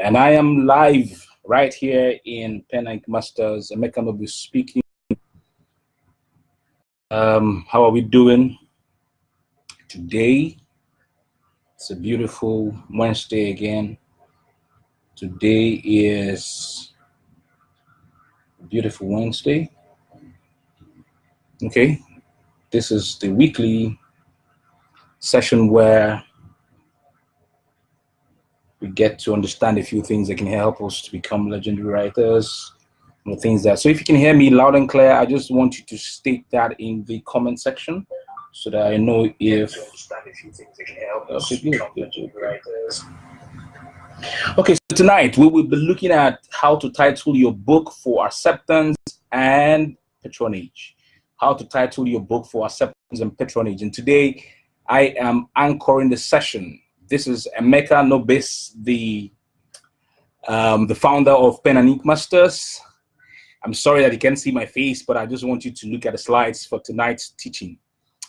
And I am live right here in Patronage Masters. Emeka will be speaking. How are we doing today? It's a beautiful Wednesday again. Today is a beautiful Wednesday. Okay, this is the weekly session where we get to understand a few things that can help us to become legendary writers. And things that. So if you can hear me loud and clear, I just want you to state that in the comment section so that I know if. Okay, so tonight we will be looking at how to title your book for acceptance and patronage. How to title your book for acceptance and patronage. And today I am anchoring the session. This is Emeka Nobis, the founder of Patronage Masters. I'm sorry that you can't see my face, but I just want you to look at the slides for tonight's teaching.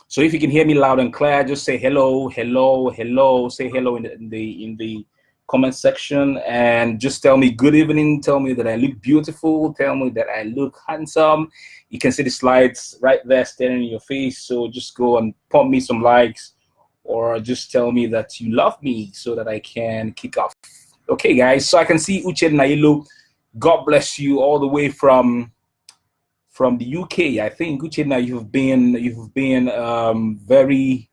So if you can hear me loud and clear, just say hello, hello, hello. Say hello in the comment section, and just tell me good evening. Tell me that I look beautiful. Tell me that I look handsome. You can see the slides right there staring in your face. So just go and pump me some likes, or just tell me that you love me so that I can kick off. Okay, guys. So I can see Uche Nailo. God bless you all the way from the UK. I think Uchenna, you've been very,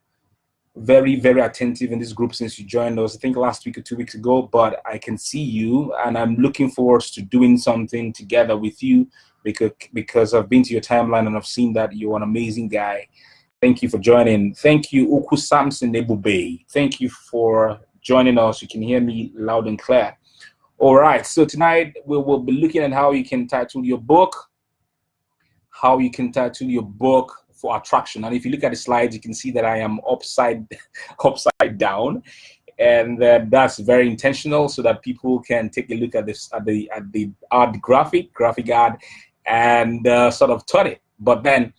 very, very attentive in this group since you joined us. I think last week or 2 weeks ago. But I can see you, and I'm looking forward to doing something together with you because I've been to your timeline and I've seen that you're an amazing guy. Thank you for joining. Thank you, Oku Samson Nebube. Thank you for joining us. You can hear me loud and clear. All right, so tonight we will be looking at how you can title your book, for attraction. And if you look at the slides, you can see that I am upside down, and that's very intentional so that people can take a look at this at the graphic ad and sort of turn it. But then,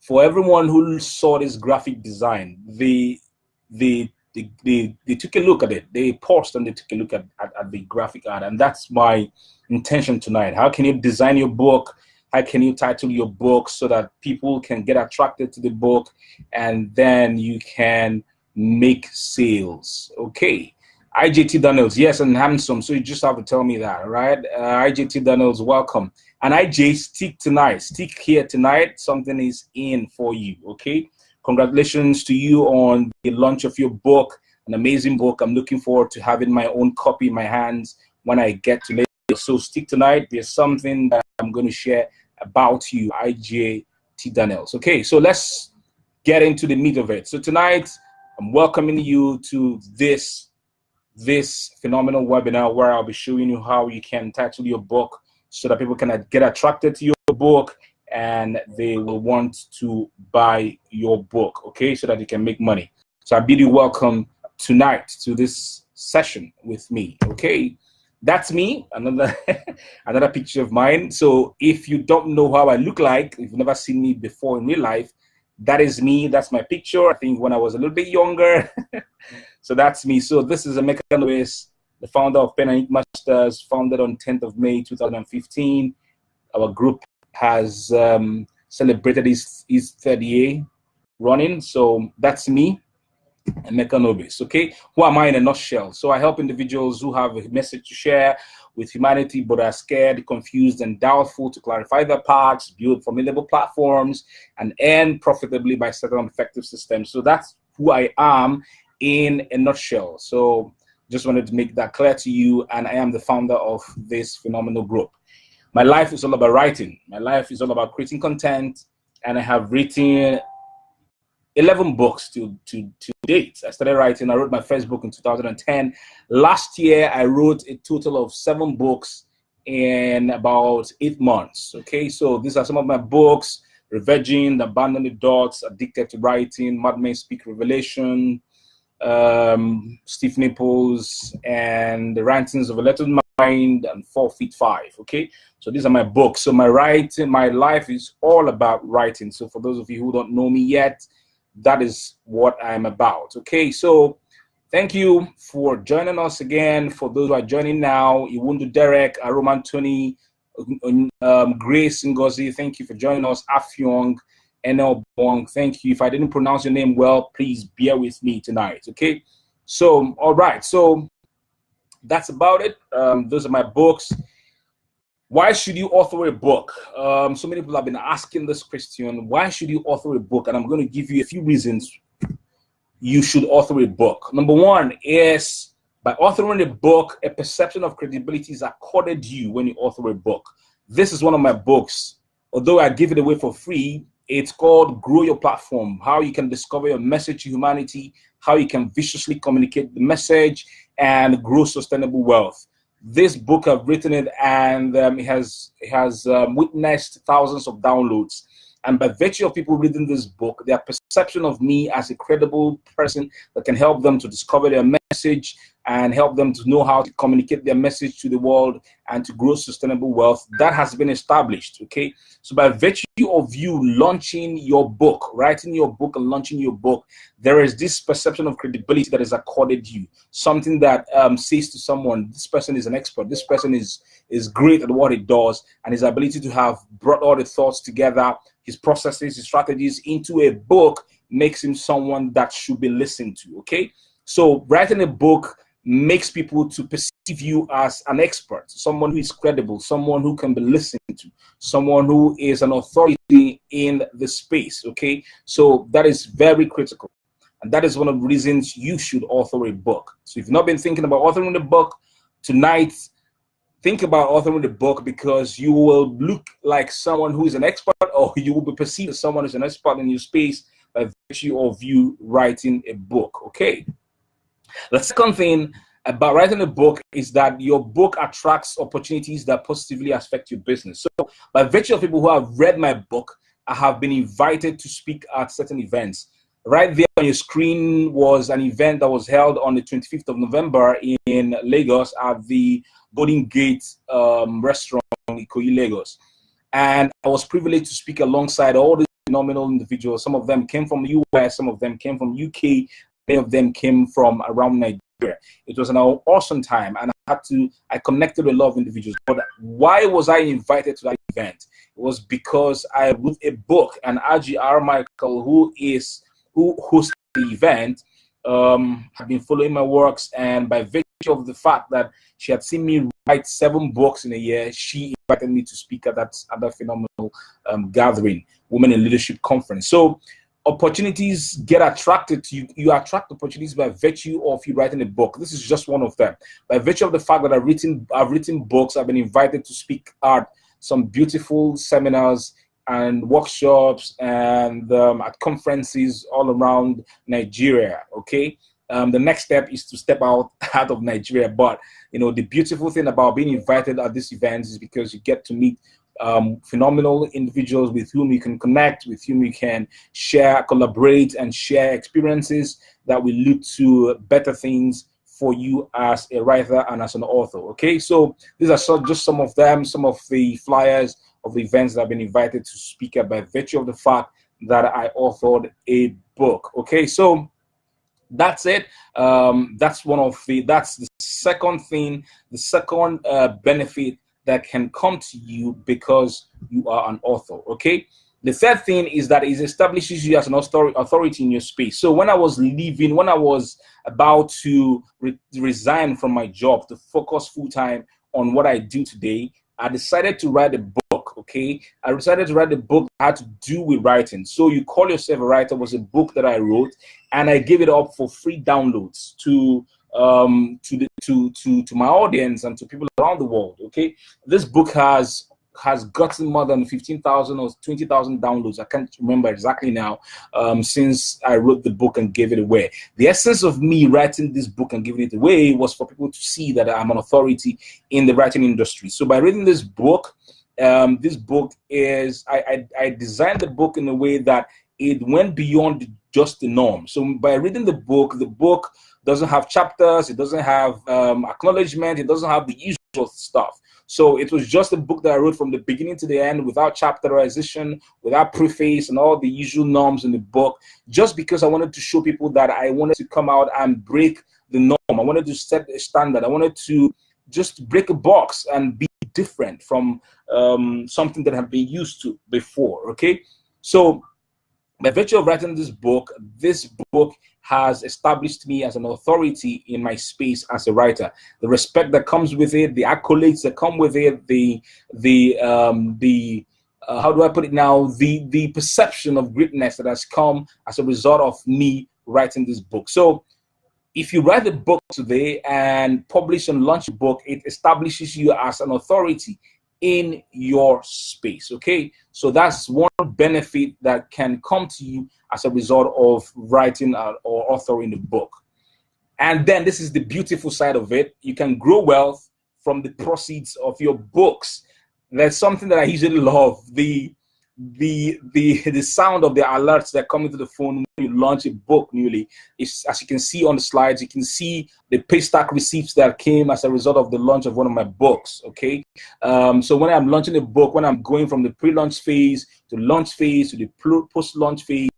for everyone who saw this graphic design, they took a look at it. They paused and they took a look at the graphic art. And that's my intention tonight. How can you design your book? How can you title your book so that people can get attracted to the book and then you can make sales? Okay. IJT Daniels, yes, and handsome. So you just have to tell me that, right? IJT Daniels, welcome. And IJ, stick here tonight. Something is in for you, okay? Congratulations to you on the launch of your book, an amazing book. I'm looking forward to having my own copy in my hands when I get to later. So stick tonight. There's something that I'm going to share about you, IJ T. Daniels. Okay, so let's get into the meat of it. So tonight, I'm welcoming you to this phenomenal webinar where I'll be showing you how you can title your book so that people can get attracted to your book and they will want to buy your book, okay, so that you can make money. So I bid you welcome tonight to this session with me, okay? That's me, another picture of mine. So if you don't know how I look like, if you've never seen me before in real life, that is me. That's my picture, I think, when I was a little bit younger. So that's me. So this is Emeka Nobis, the founder of Patronage Masters, founded on 10th of May 2015. Our group has celebrated its third year running. So that's me, Emeka Nobis. Okay, who am I in a nutshell? So I help individuals who have a message to share with humanity but are scared, confused, and doubtful to clarify their paths, build formidable platforms, and earn profitably by setting up effective systems. So that's who I am in a nutshell. So just wanted to make that clear to you, and I am the founder of this phenomenal group. My life is all about writing. My life is all about creating content, and I have written 11 books to date. I started writing. I wrote my first book in 2010. Last year, I wrote a total of 7 books in about 8 months. Okay, so these are some of my books: Reverging, Abandon the Dots, Addicted to Writing, Madmen Speak Revelation, Stiff Nipples, and The Rantings of a Little Mind, and 4 Feet 5. Okay, so these are my books. So my life is all about writing. So for those of you who don't know me yet, that is what I'm about. Okay, so Thank you for joining us again. For those who are joining now, Iwundu Derek, Roman Tony, Grace Ngozi, thank you for joining us. Afyong, NL Bong, thank you. If I didn't pronounce your name well, please bear with me tonight, okay? So, all right, so that's about it. Those are my books. Why should you author a book? So many people have been asking this question. Why should you author a book? And I'm going to give you a few reasons you should author a book. Number one is, by authoring a book, a perception of credibility is accorded you when you author a book. This is one of my books. Although I give it away for free, it's called Grow Your Platform, how you can discover your message to humanity, how you can viciously communicate the message and grow sustainable wealth. This book, I've written it, and it has witnessed thousands of downloads. And by virtue of people reading this book, their perception of me as a credible person that can help them to discover their message and help them to know how to communicate their message to the world and to grow sustainable wealth, that has been established, okay? So by virtue of you launching your book, writing your book and launching your book, there is this perception of credibility that is accorded you, something that says to someone, this person is an expert, this person is great at what he does, and his ability to have brought all the thoughts together, his processes, his strategies into a book makes him someone that should be listened to, okay? So writing a book makes people to perceive you as an expert, someone who is credible, someone who can be listened to, someone who is an authority in the space, okay? So that is very critical. And that is one of the reasons you should author a book. So if you've not been thinking about authoring a book, tonight, think about authoring the book, because you will look like someone who is an expert, or you will be perceived as someone who's an expert in your space by virtue of you writing a book, okay? The second thing about writing a book is that your book attracts opportunities that positively affect your business. So by virtue of people who have read my book, I have been invited to speak at certain events. Right there on your screen was an event that was held on the 25th of November in Lagos at the Golden Gate restaurant in Ikoyi, Lagos. And I was privileged to speak alongside all these phenomenal individuals. Some of them came from the US, some of them came from UK, many of them came from around Nigeria. It was an awesome time, and I connected with a lot of individuals. But why was I invited to that event? It was because I wrote a book, and RGR Michael, who hosted the event, had been following my works, and by virtue of the fact that she had seen me write 7 books in a year, she invited me to speak at that phenomenal gathering, Women in Leadership Conference. So opportunities get attracted to you. You attract opportunities by virtue of you writing a book. This is just one of them. By virtue of the fact that I've written books, I've been invited to speak at some beautiful seminars and workshops and at conferences all around Nigeria, okay? The next step is to step out of Nigeria. But, you know, the beautiful thing about being invited at these events is because you get to meet phenomenal individuals with whom you can connect, with whom you can share, collaborate, and share experiences that will lead to better things for you as a writer and as an author, okay? So these are just some of them, some of the flyers of the events that I've been invited to speak at by virtue of the fact that I authored a book, okay? So that's it. That's the second thing, the second benefit that can come to you because you are an author, okay? The third thing is that it establishes you as an authority in your space. So when I was about to resign from my job to focus full-time on what I do today, I decided to write a book, okay? I decided to write a book that had to do with writing. So You Call Yourself a Writer was a book that I wrote, and I gave it up for free downloads to my audience and to people around the world, okay? This book has gotten more than 15,000 or 20,000 downloads. I can't remember exactly now, since I wrote the book and gave it away. The essence of me writing this book and giving it away was for people to see that I'm an authority in the writing industry. So by reading this book is, I designed the book in a way that it went beyond just the norm. So by reading the book doesn't have chapters, it doesn't have acknowledgement, it doesn't have the usual stuff. So it was just a book that I wrote from the beginning to the end without chapterization, without preface and all the usual norms in the book, just because I wanted to show people that I wanted to come out and break the norm. I wanted to set a standard. I wanted to just break a box and be different from something that I've been used to before. Okay, so by virtue of writing this book has established me as an authority in my space as a writer. The respect that comes with it, the accolades that come with it, the how do I put it now? The perception of greatness that has come as a result of me writing this book. So if you write a book today and publish and launch a book, it establishes you as an authority in your space. Okay, so that's one benefit that can come to you as a result of writing or authoring the book. And then this is the beautiful side of it. You can grow wealth from the proceeds of your books. That's something that I usually love. The sound of the alerts that come into the phone when you launch a book newly is, as you can see on the slides, you can see the paystack receipts that came as a result of the launch of one of my books. Okay, so when I'm launching a book, when I'm going from the pre-launch phase to launch phase to the post-launch phase,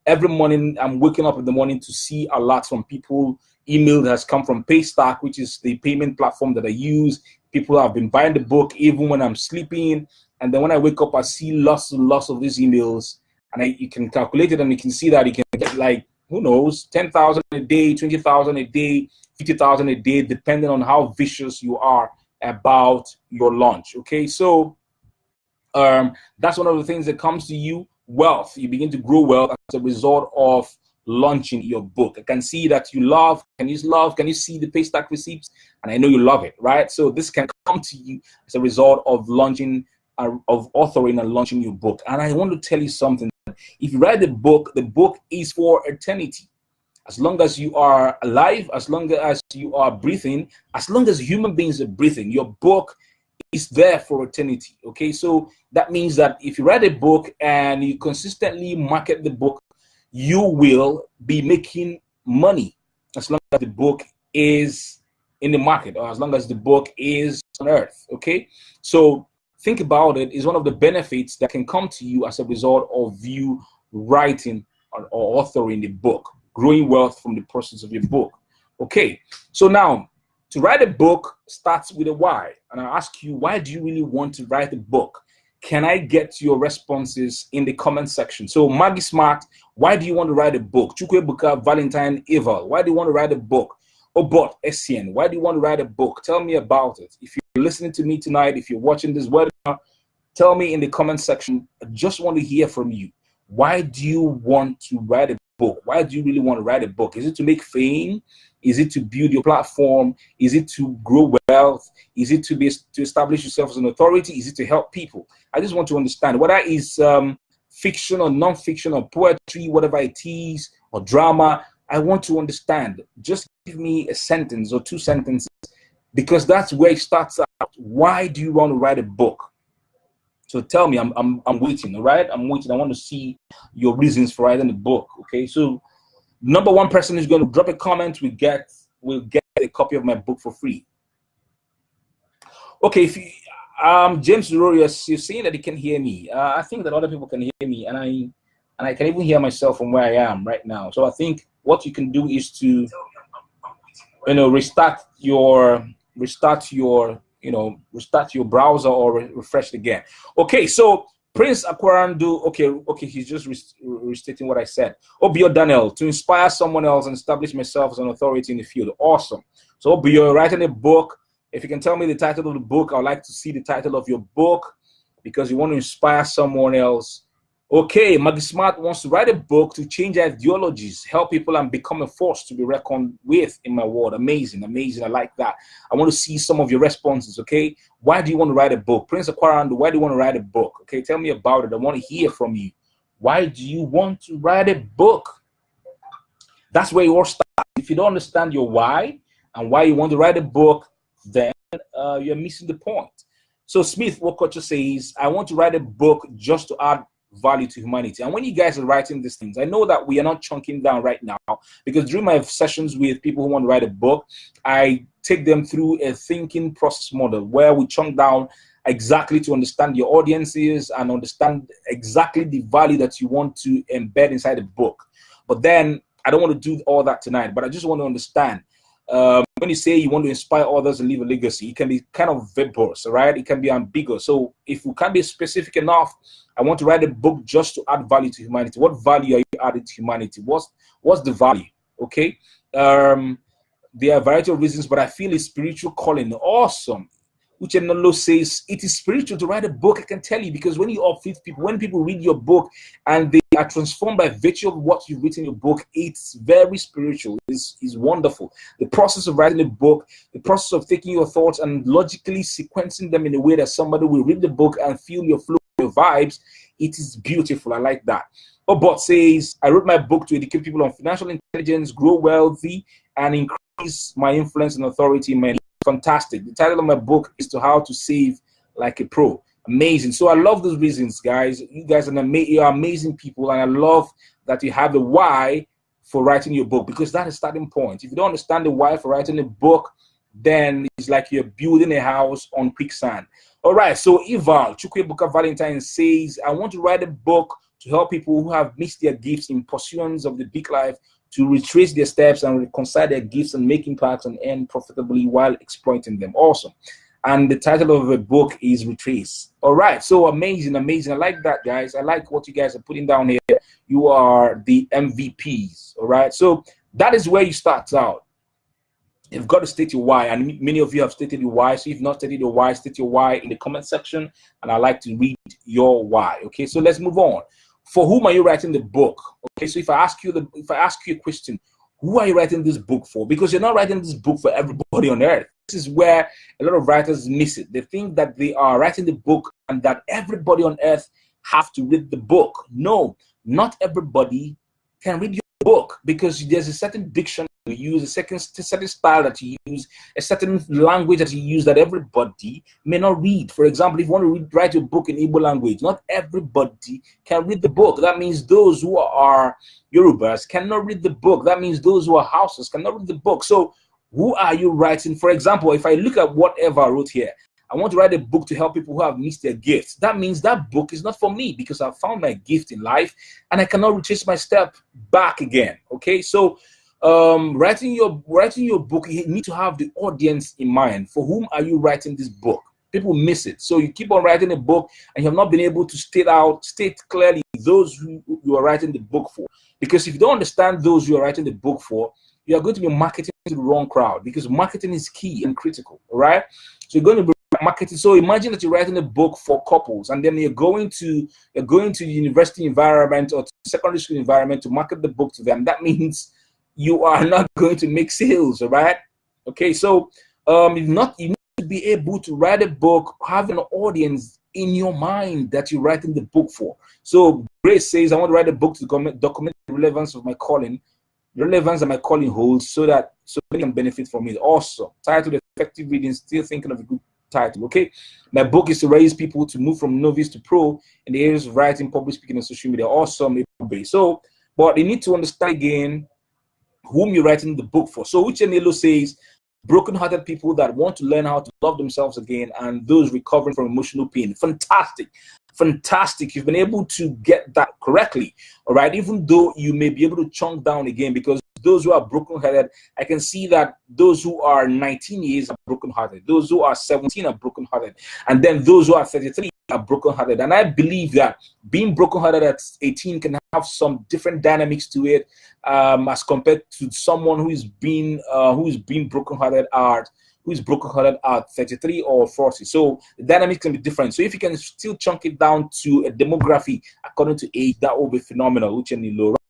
every morning I'm waking up in the morning to see alerts from people. Email that has come from Paystack, which is the payment platform that I use. People have been buying the book even when I'm sleeping. And then when I wake up, I see lots and lots of these emails. And you can calculate it, and you can see that you can get, like, who knows, 10,000 a day, 20,000 a day, 50,000 a day, depending on how vicious you are about your launch. Okay, so that's one of the things that comes to you. Wealth. You begin to grow wealth as a result of launching your book. I can see that you love. Can you see the Paystack receipts? And I know you love it, right? So this can come to you as a result of launching, of authoring and launching your book. And I want to tell you something. If you write the book is for eternity. As long as you are alive, as long as you are breathing, as long as human beings are breathing, your book is there for eternity. Okay, so that means that if you write a book and you consistently market the book, you will be making money as long as the book is in the market, or as long as the book is on earth. Okay, so think about it. Is one of the benefits that can come to you as a result of you writing or authoring the book, growing wealth from the process of your book. Okay, so now to write a book starts with a why. And I ask you, why do you really want to write a book? Can I get your responses in the comment section? So Maggie Smart, why do you want to write a book? Chukwebuka Valentine Eval, why do you want to write a book? Obot Essien, why do you want to write a book? Tell me about it. If you're listening to me tonight, if you're watching this webinar, tell me in the comment section. I just want to hear from you. Why do you want to write a book? Why do you really want to write a book? Is it to make fame? Is it to build your platform? Is it to grow wealth? Is it to establish yourself as an authority? Is it to help people? I just want to understand whether it's fiction or non-fiction or poetry, whatever it is, or drama. I want to understand. Just give me a sentence or two sentences, because that's where it starts out. Why do you want to write a book? So tell me. I'm waiting. All right, I'm waiting. I want to see your reasons for writing the book. Okay, so number one person who's going to drop a comment will get a copy of my book for free. Okay, if you, James Rorius, you're saying that you can hear me. I think that other people can hear me, and I can even hear myself from where I am right now. So I think what you can do is to, restart your browser or refresh it again. Okay, so Prince Akwarandu, okay, he's just restating what I said. Obio Daniel, to inspire someone else and establish myself as an authority in the field. Awesome. So Obio, writing a book. If you can tell me the title of the book, I'd like to see the title of your book, because you want to inspire someone else. Okay, Maggie Smart wants to write a book to change ideologies, help people, and become a force to be reckoned with in my world. Amazing, amazing. I like that. I want to see some of your responses, okay? Why do you want to write a book? Prince Aquarandu, why do you want to write a book? Okay, tell me about it. I want to hear from you. Why do you want to write a book? That's where you all start. If you don't understand your why and why you want to write a book, then you're missing the point. So Smith Wokocha says, I want to write a book just to add value to humanity. And when you guys are writing these things, I know that we are not chunking down right now, because during my sessions with people who want to write a book, I take them through a thinking process model where we chunk down exactly to understand your audiences and understand exactly the value that you want to embed inside the book. But then I don't want to do all that tonight, but I just want to understand, When you say you want to inspire others and leave a legacy, it can be kind of verbose, right? It can be ambiguous. So if you can't be specific enough, I want to write a book just to add value to humanity. What value are you adding to humanity? What's the value? Okay. There are a variety of reasons, but I feel it's spiritual calling. Awesome. Uchenolo says it is spiritual to write a book. I can tell you, because when you uplift people, when people read your book and they are transformed by virtue of what you've written in your book, it's very spiritual. It's wonderful. The process of writing a book, the process of taking your thoughts and logically sequencing them in a way that somebody will read the book and feel your flow, your vibes, it is beautiful. I like that. Obot says, I wrote my book to educate people on financial intelligence, grow wealthy, and increase my influence and authority in my life. Fantastic. The title of my book is How to Save Like a Pro. Amazing. So I love those reasons, guys. You guys are amazing people, and I love that you have the why for writing your book, because that is starting point. If you don't understand the why for writing a book, then it's like you're building a house on quicksand. All right. So Ival Chukwebuka Valentine says, I want to write a book to help people who have missed their gifts in pursuance of the big life to retrace their steps and reconcile their gifts and make impacts and earn profitably while exploiting them. Awesome. And the title of the book is Retrace. All right. So amazing, amazing. I like that, guys. I like what you guys are putting down here. You are the MVPs. All right. So that is where you start out. You've got to state your why, and many of you have stated your why. So if you've not stated your why, state your why in the comment section, and I'd like to read your why. Okay. So let's move on. For whom are you writing the book? Okay, so if I ask you a question, who are you writing this book for? Because you're not writing this book for everybody on earth. This is where a lot of writers miss it. They think that they are writing the book and that everybody on earth have to read the book. No, not everybody can read your book, because there's a certain diction you use, a certain style that you use, a certain language that you use that everybody may not read. For example, if you want to write your book in Igbo language, not everybody can read the book. That means those who are Yorubas cannot read the book. That means those who are Hausas cannot read the book. So who are you writing? For example, if I look at whatever I wrote here, I want to write a book to help people who have missed their gifts. That means that book is not for me, because I've found my gift in life and I cannot retrace my step back again. Okay, so writing your book, you need to have the audience in mind. For whom are you writing this book? People miss it. So you keep on writing a book and you have not been able to state clearly those who you are writing the book for. Because if you don't understand those you are writing the book for, you are going to be marketing to the wrong crowd, because marketing is key and critical. All right, so you're going to be marketing. So imagine that you're writing a book for couples, and then you're going to university environment or to secondary school environment to market the book to them. That means you are not going to make sales. All right. Okay. So you need to be able to write a book, have an audience in your mind that you're writing the book for. So Grace says, I want to write a book to document the relevance of my calling. Relevance that my calling holds, so many can benefit from it. Also, titled Effective Reading, still thinking of a good title. Okay, my book is to raise people to move from novice to pro in the areas of writing, public speaking, and social media. Awesome. So, but you need to understand again whom you're writing the book for. So Uchenelo says, broken-hearted people that want to learn how to love themselves again, and those recovering from emotional pain. Fantastic. Fantastic. You've been able to get that correctly. All right. Even though you may be able to chunk down again, because those who are broken-hearted, I can see that those who are 19 years are broken-hearted. Those who are 17 are broken-hearted. And then those who are 33 are broken-hearted. And I believe that being broken-hearted at 18 can have some different dynamics to it, as compared to someone who's been broken-hearted at 33 or 40. So the dynamics can be different. So if you can still chunk it down to a demography according to age, that will be phenomenal.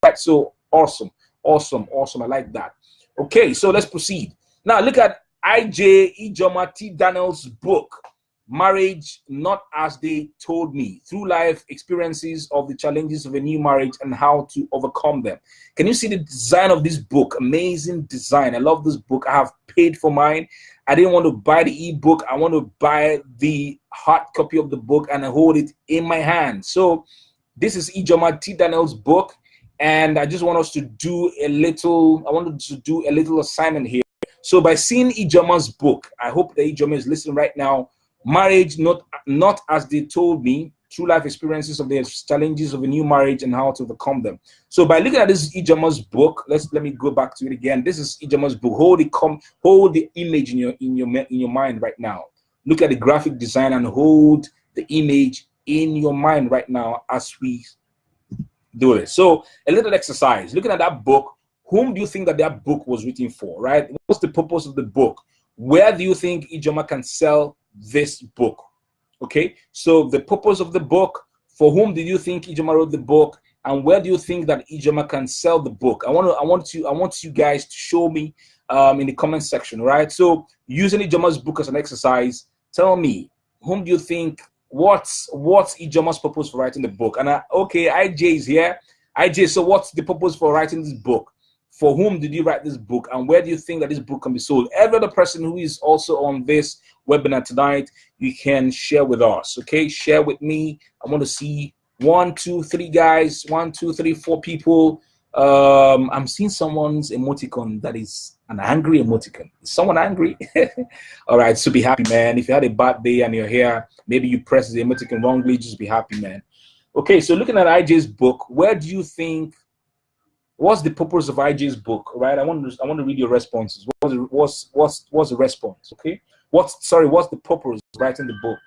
Right? So awesome. I like that. Okay, so let's proceed. Now look at IJ Ijoma T. Daniels' book, Marriage Not As They Told Me, Through Life Experiences of the Challenges of a New Marriage and How to Overcome Them. Can you see the design of this book? Amazing design. I love this book. I have paid for mine. I didn't want to buy the ebook. I want to buy the hard copy of the book and I hold it in my hand. So this is Ijoma T. Daniels' book. And I just want us to do a little assignment here. So by seeing Ijoma's book, I hope that Ijoma is listening right now. Marriage Not As They Told Me, true life experiences of the challenges of a new marriage and how to overcome them. So by looking at this Ijeomo's book, let me go back to it again. This is Ijeomo's book. Hold the image in your mind right now. Look at the graphic design and hold the image in your mind right now as we do it. So a little exercise. Looking at that book, whom do you think that book was written for, right? What's the purpose of the book? Where do you think Ijeoma can sell this book? Okay, so the purpose of the book, for whom did you think Ijeoma wrote the book, and where do you think that Ijeoma can sell the book? I want you guys to show me in the comment section, right? So using Ijeoma's book as an exercise, tell me, whom do you think, what's Ijeoma's purpose for writing the book? And okay, IJ is here. IJ, so what's the purpose for writing this book? For whom did you write this book, and where do you think that this book can be sold? Every other person who is also on this webinar tonight, you can share with us. Okay, share with me. I want to see 1, 2, 3 guys, 1, 2, 3, 4 people. I'm seeing someone's emoticon that is an angry emoticon. Is someone angry? All right, so be happy, man. If you had a bad day and you're here, maybe you pressed the emoticon wrongly, just be happy, man. Okay, so looking at IJ's book, where do you think? What's the purpose of IJ's book? Right, I want to read your responses. What's the response? Okay, what's the purpose of writing the book?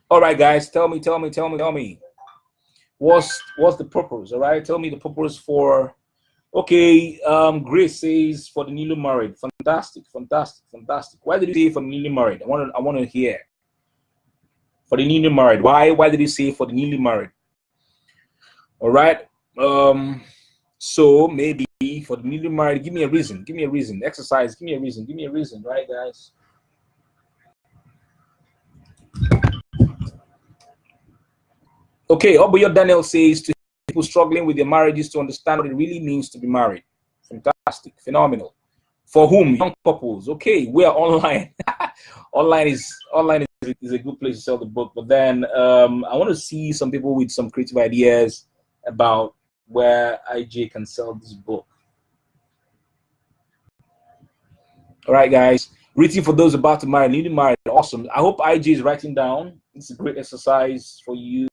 All right, guys, tell me. What's the purpose? All right, tell me the purpose for. Okay, Grace says for the newly married. Fantastic. Why did you say for the newly married? I want to hear. For the newly married. Why did he say for the newly married? All right. So maybe for the newly married, give me a reason. Exercise, give me a reason, right, guys? Okay, Oboyo Daniel says to people struggling with their marriages to understand what it really means to be married. Fantastic, phenomenal. For whom? Young couples. Okay, we are online. Online is a good place to sell the book, but then I want to see some people with some creative ideas about where IJ can sell this book. All right, guys. Written for those about to marry, newly married. Awesome. I hope IJ is writing down. It's a great exercise for you.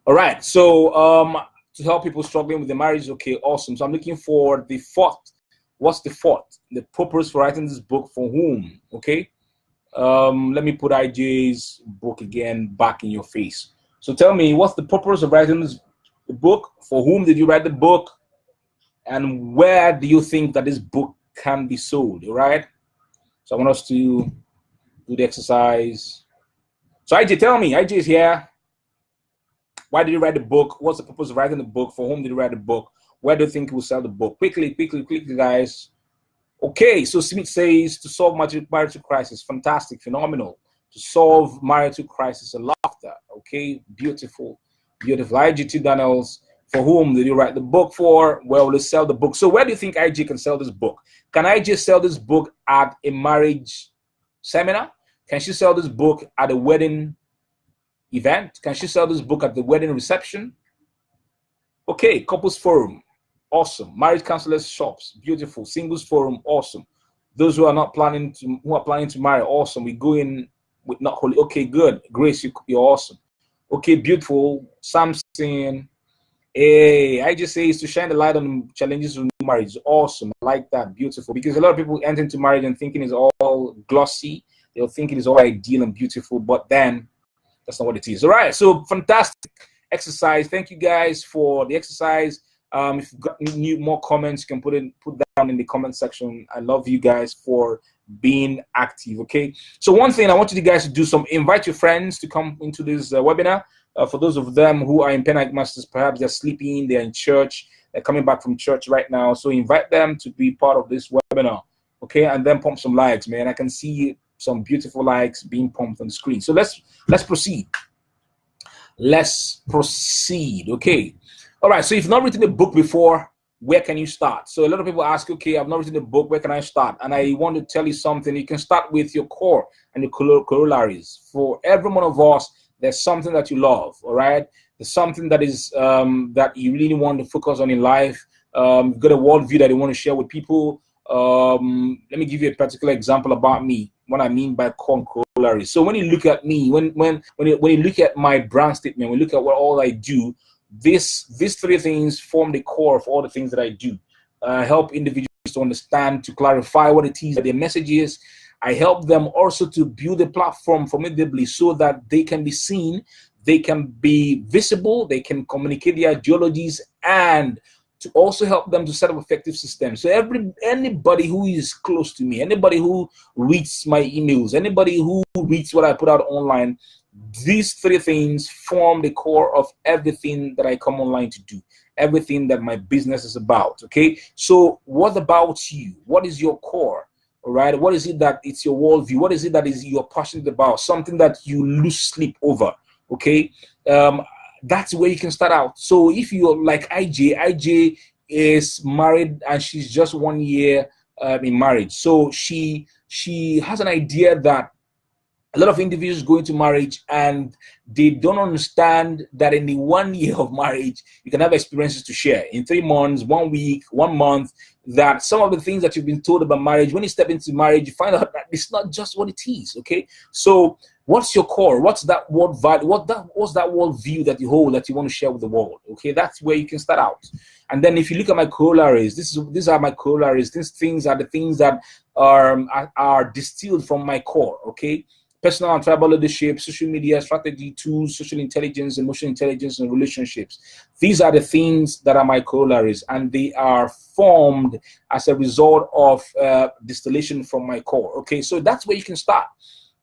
All right. So to help people struggling with their marriage. Okay, awesome. So I'm looking for the fourth. What's the fourth? The purpose for writing this book, for whom? Okay. Let me put IJ's book again back in your face. So tell me, what's the purpose of writing this book? For whom did you write the book? And where do you think that this book can be sold? All right. So I want us to do the exercise. So IJ, tell me, IJ is here. Why did you write the book? What's the purpose of writing the book? For whom did you write the book? Where do you think you will sell the book? Quickly, guys. Okay, so Smith says to solve marital crisis. Fantastic, phenomenal. To solve marital crisis, a laughter. Okay, beautiful. IJ2 Daniels. For whom did you write the book for? Where will you sell the book? So where do you think IJ can sell this book? Can IJ sell this book at a marriage seminar? Can she sell this book at a wedding event? Can she sell this book at the wedding reception? Okay, couples forum, awesome. Marriage counselors shops, beautiful. Singles forum, awesome. Those who are planning to marry, awesome. We go in with not holy. Okay, good. Grace, you're awesome. Okay, beautiful. Samson. Hey, I just say is to shine the light on the challenges of new marriage. Awesome. I like that. Beautiful. Because a lot of people enter into marriage and thinking it's all glossy. They'll think it is all ideal and beautiful, but then that's not what it is. All right. So fantastic exercise. Thank you guys for the exercise. If you've got more comments, you can put down in the comment section. I love you guys for being active. Okay. So one thing I want you guys to do, invite your friends to come into this webinar. For those of them who are in Penite Masters, perhaps they're sleeping, they're in church, they're coming back from church right now. So invite them to be part of this webinar. Okay. And then pump some likes, man. I can see some beautiful likes being pumped on the screen. So let's proceed. Let's proceed. Okay. All right. So if you've not written a book before, where can you start? So a lot of people ask, okay, I've not written a book. Where can I start? And I want to tell you something. You can start with your core and your corollaries. For every one of us, there's something that you love. All right. There's something that is that you really want to focus on in life. you've got a worldview that you want to share with people. Let me give you a particular example about me. What I mean by corollary. So when you look at me, when you look at my brand statement, when you look at what all I do, these three things form the core of all the things that I do. Help individuals to understand, to clarify what it is that their message is. I help them also to build a platform formidably so that they can be seen, they can be visible, they can communicate their ideologies, and to also help them to set up effective systems. So anybody who is close to me, anybody who reads my emails, anybody who reads what I put out online, these three things form the core of everything that I come online to do, everything that my business is about. Okay, so what about you? What is your core? All right, what is it that it's your worldview? What is it that is you're passionate about? Something that you lose sleep over. Okay, that's where you can start out. So if you're like IJ is married and she's just 1 year in marriage. So she has an idea that a lot of individuals go into marriage and they don't understand that in the 1 year of marriage, you can have experiences to share. In 3 months, 1 week, 1 month, that some of the things that you've been told about marriage, when you step into marriage, you find out that it's not just what it is, okay? So what's your core? What's that world value? What's that world view that you hold that you want to share with the world, okay? That's where you can start out. And then if you look at my corollaries, these are my corollaries. These things are the things that are distilled from my core, okay? Personal and tribal leadership, social media, strategy, tools, social intelligence, emotional intelligence, and relationships. These are the things that are my corollaries, and they are formed as a result of distillation from my core. Okay, so that's where you can start.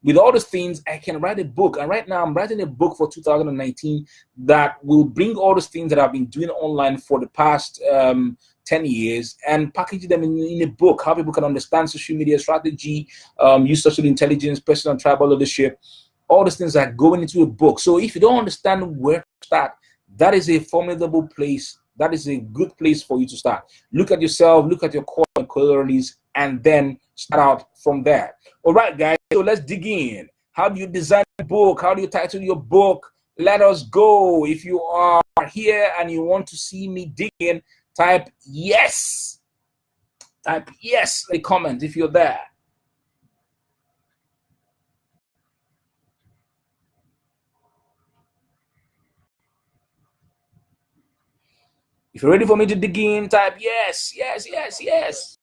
With all these things, I can write a book. And right now, I'm writing a book for 2019 that will bring all these things that I've been doing online for the past 10 years and package them in a book, how people can understand social media strategy, use social intelligence, personal and tribal leadership. All these things are going into a book. So if you don't understand where to start, that is a formidable place. That is a good place for you to start. Look at yourself, look at your core and corollaries, and then start out from there. All right, guys, so let's dig in. How do you design a book? How do you title your book? Let us go. If you are here and you want to see me dig in, type yes. Type yes in the comment if you're there. If you're ready for me to dig in, type yes, yes, yes, yes.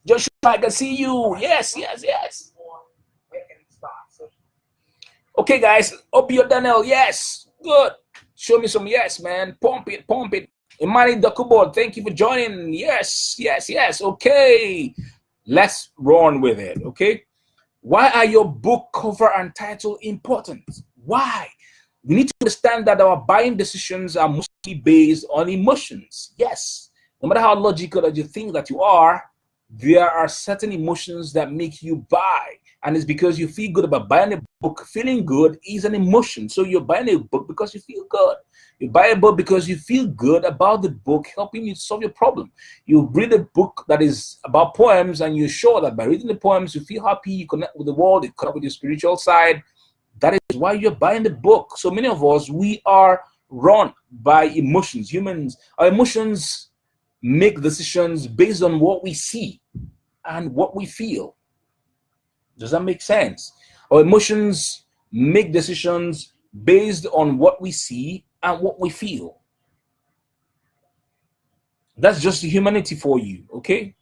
Joshua, I can see you. Yes, yes, yes. Okay, guys. Obio Daniel, yes. Good. Show me some yes, man. Pump it, pump it. Imani Dokubo, thank you for joining. Yes, yes, yes. Okay. Let's run with it. Okay. Why are your book cover and title important? Why? We need to understand that our buying decisions are mostly based on emotions. Yes. No matter how logical that you think that you are, there are certain emotions that make you buy. And it's because you feel good about buying a book. Feeling good is an emotion. So you're buying a book because you feel good. You buy a book because you feel good about the book helping you solve your problem. You read a book that is about poems, and you're sure that by reading the poems, you feel happy, you connect with the world, you connect with your spiritual side. That is why you're buying the book. So many of us, we are run by emotions. Humans, our emotions make decisions based on what we see and what we feel. Does that make sense? Our emotions make decisions based on what we see and what we feel. That's just humanity for you, okay?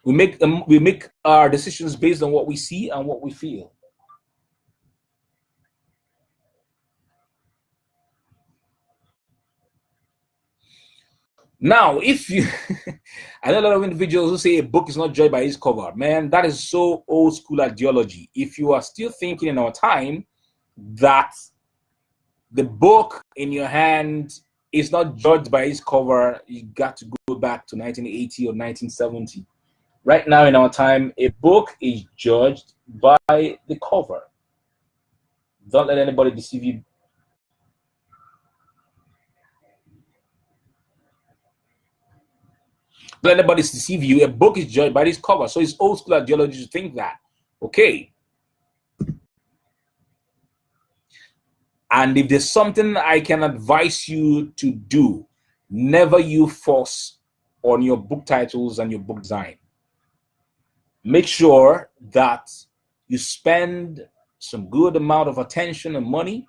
We make our decisions based on what we see and what we feel. Now, if you, I know a lot of individuals who say a book is not judged by its cover. Man, that is so old school ideology. If you are still thinking in our time that the book in your hand is not judged by its cover, you got to go back to 1980 or 1970. Right now in our time, a book is judged by the cover. Don't let anybody deceive you. Let anybody deceive you. A book is judged by its cover. So it's old school ideology to think that. Okay. And if there's something I can advise you to do, never you force on your book titles and your book design. Make sure that you spend some good amount of attention and money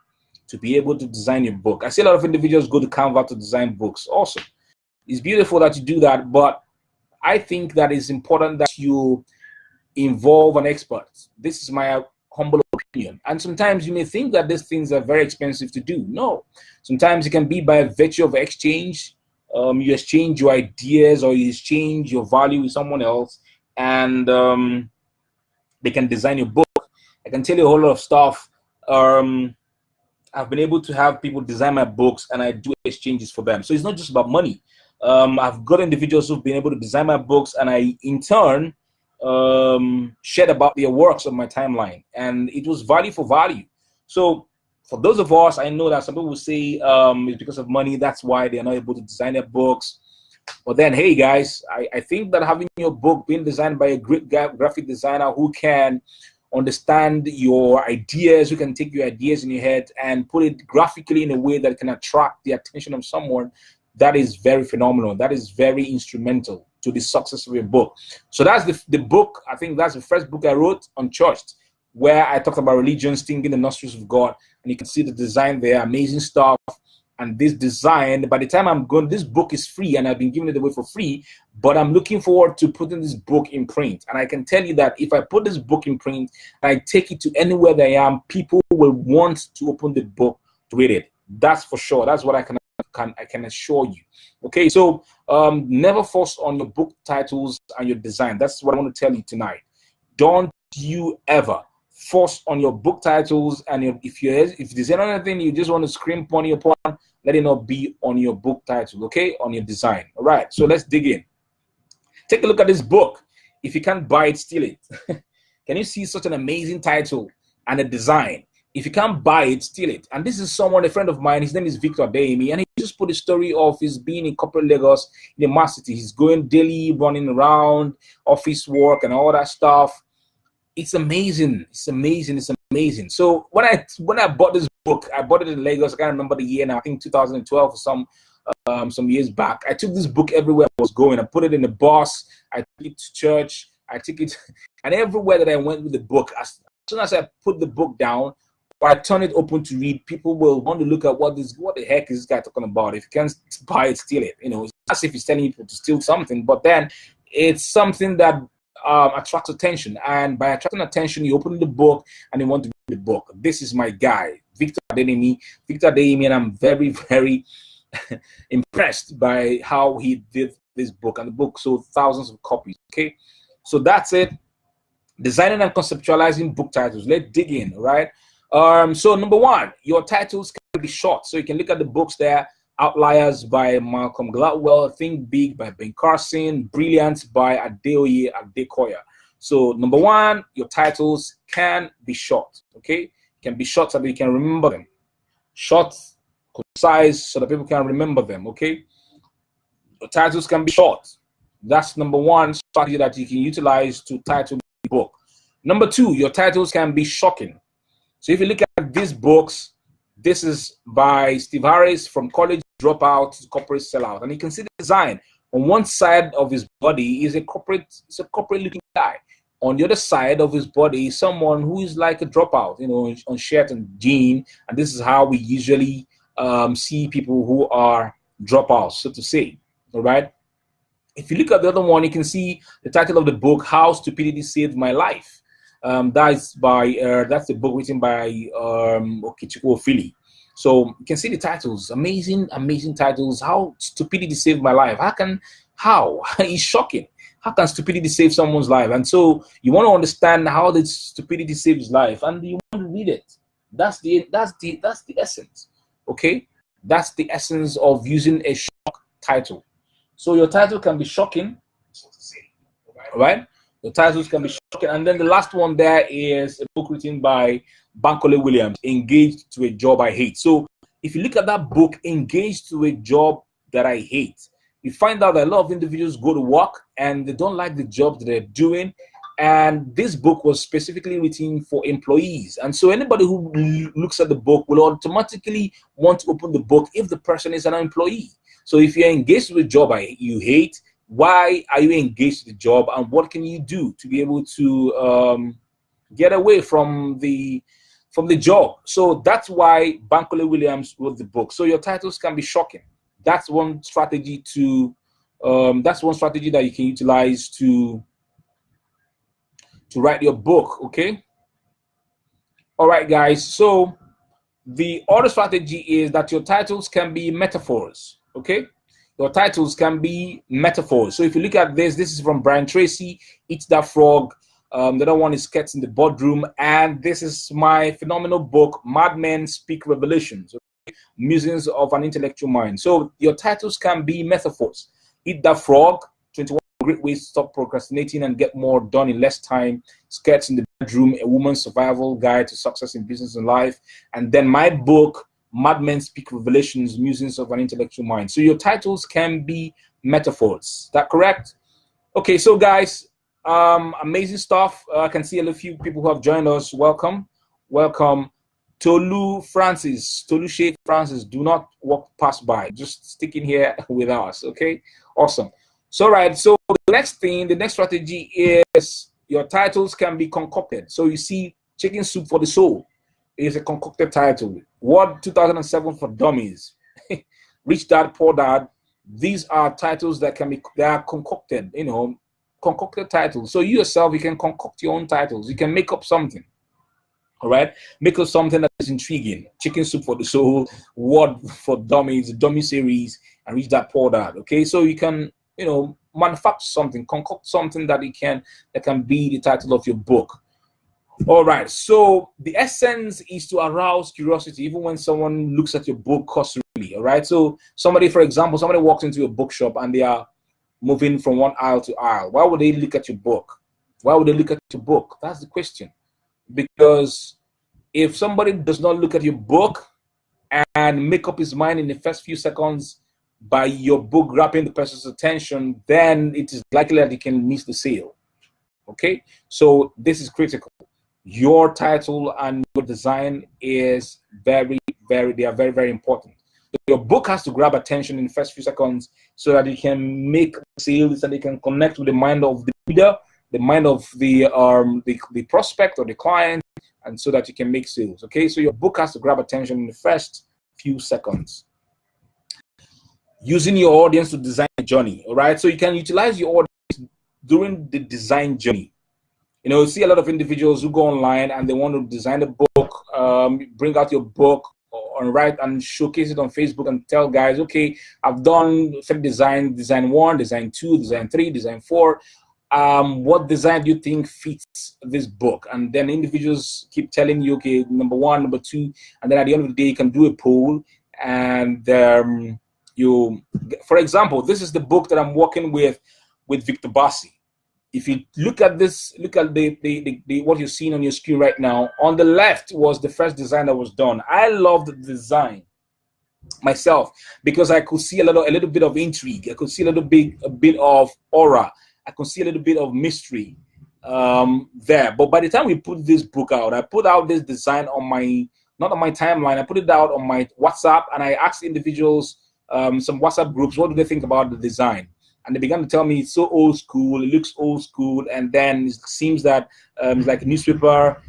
to be able to design your book. I see a lot of individuals go to Canva to design books. Awesome. It's beautiful that you do that, but I think that it's important that you involve an expert. This is my humble opinion. And sometimes you may think that these things are very expensive to do. No. Sometimes it can be by virtue of exchange. You exchange your ideas or you exchange your value with someone else, and they can design your book. I can tell you a whole lot of stuff. I've been able to have people design my books, and I do exchanges for them. So it's not just about money. I've got individuals who've been able to design my books, and I, in turn, shared about their works on my timeline, and it was value for value. So for those of us, I know that some people will say it's because of money, that's why they're not able to design their books. But then, hey guys, I think that having your book being designed by a great graphic designer who can understand your ideas, who can take your ideas in your head and put it graphically in a way that can attract the attention of someone, that is very phenomenal. That is very instrumental to the success of your book. So that's the book. I think that's the first book I wrote, Unchurched, where I talked about religion stinging the nostrils of God. And you can see the design there, amazing stuff. And this design, by the time I'm going, this book is free and I've been giving it away for free, but I'm looking forward to putting this book in print. And I can tell you that if I put this book in print and I take it to anywhere that I am, people will want to open the book to read it. That's for sure. That's what I can assure you. Okay, so never force on your book titles and your design. That's what I want to tell you tonight. Don't you ever force on your book titles, and if there's anything you just want to scream pony upon, let it not be on your book title, okay, on your design. All right, so let's dig in. Take a look at this book. If you can't buy it, steal it. Can you see such an amazing title and a design? If you can't buy it, steal it. And this is someone, a friend of mine, his name is Victor Adeyemi, and he just put a story of his being in corporate Lagos in the mass city. He's going daily, running around, office work and all that stuff. It's amazing. It's amazing. It's amazing. So when I bought this book, I bought it in Lagos. I can't remember the year now. I think 2012 or some years back. I took this book everywhere I was going. I put it in the bus. I took it to church. I took it, and everywhere that I went with the book, as soon as I put the book down, or I turn it open to read, people will want to look at what the heck is this guy talking about. If you can't buy it, steal it. You know, it's as if he's telling people to steal something, but then it's something that attracts attention, and by attracting attention, you open the book and you want to read the book. This is my guy, Victor Adeyemi, and I'm very, very impressed by how he did this book, and the book sold thousands of copies. Okay, so that's it. Designing and conceptualizing book titles. Let's dig in, right? So number one, your titles can be short. So you can look at the books there. Outliers by Malcolm Gladwell, Think Big by Ben Carson, Brilliant by Adeoye Adekoya. So number one, your titles can be short, okay? Can be short so that you can remember them. Short, concise, so that people can remember them, okay? Your titles can be short. That's number one strategy that you can utilize to title the book. Number two, your titles can be shocking. So if you look at these books, this is by Steve Harris, From College Dropout to Corporate Sellout. And you can see the design. On one side of his body is a corporate looking guy. On the other side of his body is someone who is like a dropout, you know, on shirt and jean. And this is how we usually see people who are dropouts, so to say. All right. If you look at the other one, you can see the title of the book, How Stupidity Saved My Life. That's the book written by Okechukwu Ofili. So you can see the titles, amazing titles. How Stupidity Saved My Life. How? It's shocking. How can stupidity save someone's life? And so you want to understand how the stupidity saves life, and you want to read it. That's the essence. Okay, that's the essence of using a shock title. So your title can be shocking, so to say, right? The titles can be shocking. And then the last one there is a book written by Bankole Williams, Engaged to a Job I Hate. So if you look at that book, Engaged to a Job That I Hate, you find out that a lot of individuals go to work and they don't like the job that they're doing. And this book was specifically written for employees. And so anybody who looks at the book will automatically want to open the book if the person is an employee. So if you're engaged with a job you hate, why are you engaged with the job, and what can you do to be able to get away from the job? So that's why Bankole Williams wrote the book. So your titles can be shocking. That's one strategy that you can utilize to write your book. Okay. All right, guys. So the other strategy is that your titles can be metaphors. Okay. Your titles can be metaphors. So if you look at this is from Brian Tracy, Eat That Frog. The other one is Cats in the Boardroom. And this is my phenomenal book, Madmen Speak Revelations, okay? Musings of an Intellectual Mind. So your titles can be metaphors. Eat That Frog, 21 Great Ways to Stop Procrastinating and Get More Done in Less Time. Cats in the Bedroom, A Woman's Survival Guide to Success in Business and Life. And then my book, Madmen Speak Revelations, Musings of an Intellectual Mind. So your titles can be metaphors. Is that correct? Okay, so guys, amazing stuff. I can see a few people who have joined us. Welcome. Tolu Shea Francis, do not walk past by. Just stick in here with us. Okay, awesome. So right, so the next strategy is your titles can be concocted. So you see, Chicken Soup for the Soul is a concocted title. Word 2007 for Dummies. Rich Dad, Poor Dad. These are titles that are concocted, concocted titles. So you yourself, you can concoct your own titles. You can make up something. All right, make up something that is intriguing. Chicken Soup for the Soul, Word for Dummies, Dummy series, and Rich Dad, Poor Dad. Okay, so you can, manufacture something, concoct something that can be the title of your book. All right, so the essence is to arouse curiosity, even when someone looks at your book cursorily. All right, so for example, somebody walks into a bookshop and they are moving from one aisle to aisle. Why would they look at your book? Why would they look at your book? That's the question. Because if somebody does not look at your book and make up his mind in the first few seconds by your book grabbing the person's attention, then it is likely that he can miss the sale. Okay, so this is critical. Your title and your design is very, very important. Your book has to grab attention in the first few seconds so that you can make sales and you can connect with the mind of the reader, the mind of the prospect or the client, and so that you can make sales. Okay, so your book has to grab attention in the first few seconds. Using your audience to design a journey. All right, so you can utilize your audience during the design journey. You see a lot of individuals who go online and they want to design a book, bring out your book and write and showcase it on Facebook and tell guys, okay, I've done design 1, design 2, design 3, design 4. What design do you think fits this book? And then individuals keep telling you, okay, number 1, number 2, and then at the end of the day, you can do a poll. And for example, this is the book that I'm working with Victor Bassi. If you look at this, look at the what you're seeing on your screen right now. On the left was the first design that was done. I loved the design myself because I could see a little bit of intrigue. I could see a bit of aura. I could see a little bit of mystery there. But by the time we put this book out, I put out this design not on my timeline. I put it out on my WhatsApp, and I asked individuals, some WhatsApp groups, what do they think about the design? And they began to tell me it's so old school, it looks old school, and then it seems that it's like a newspaper.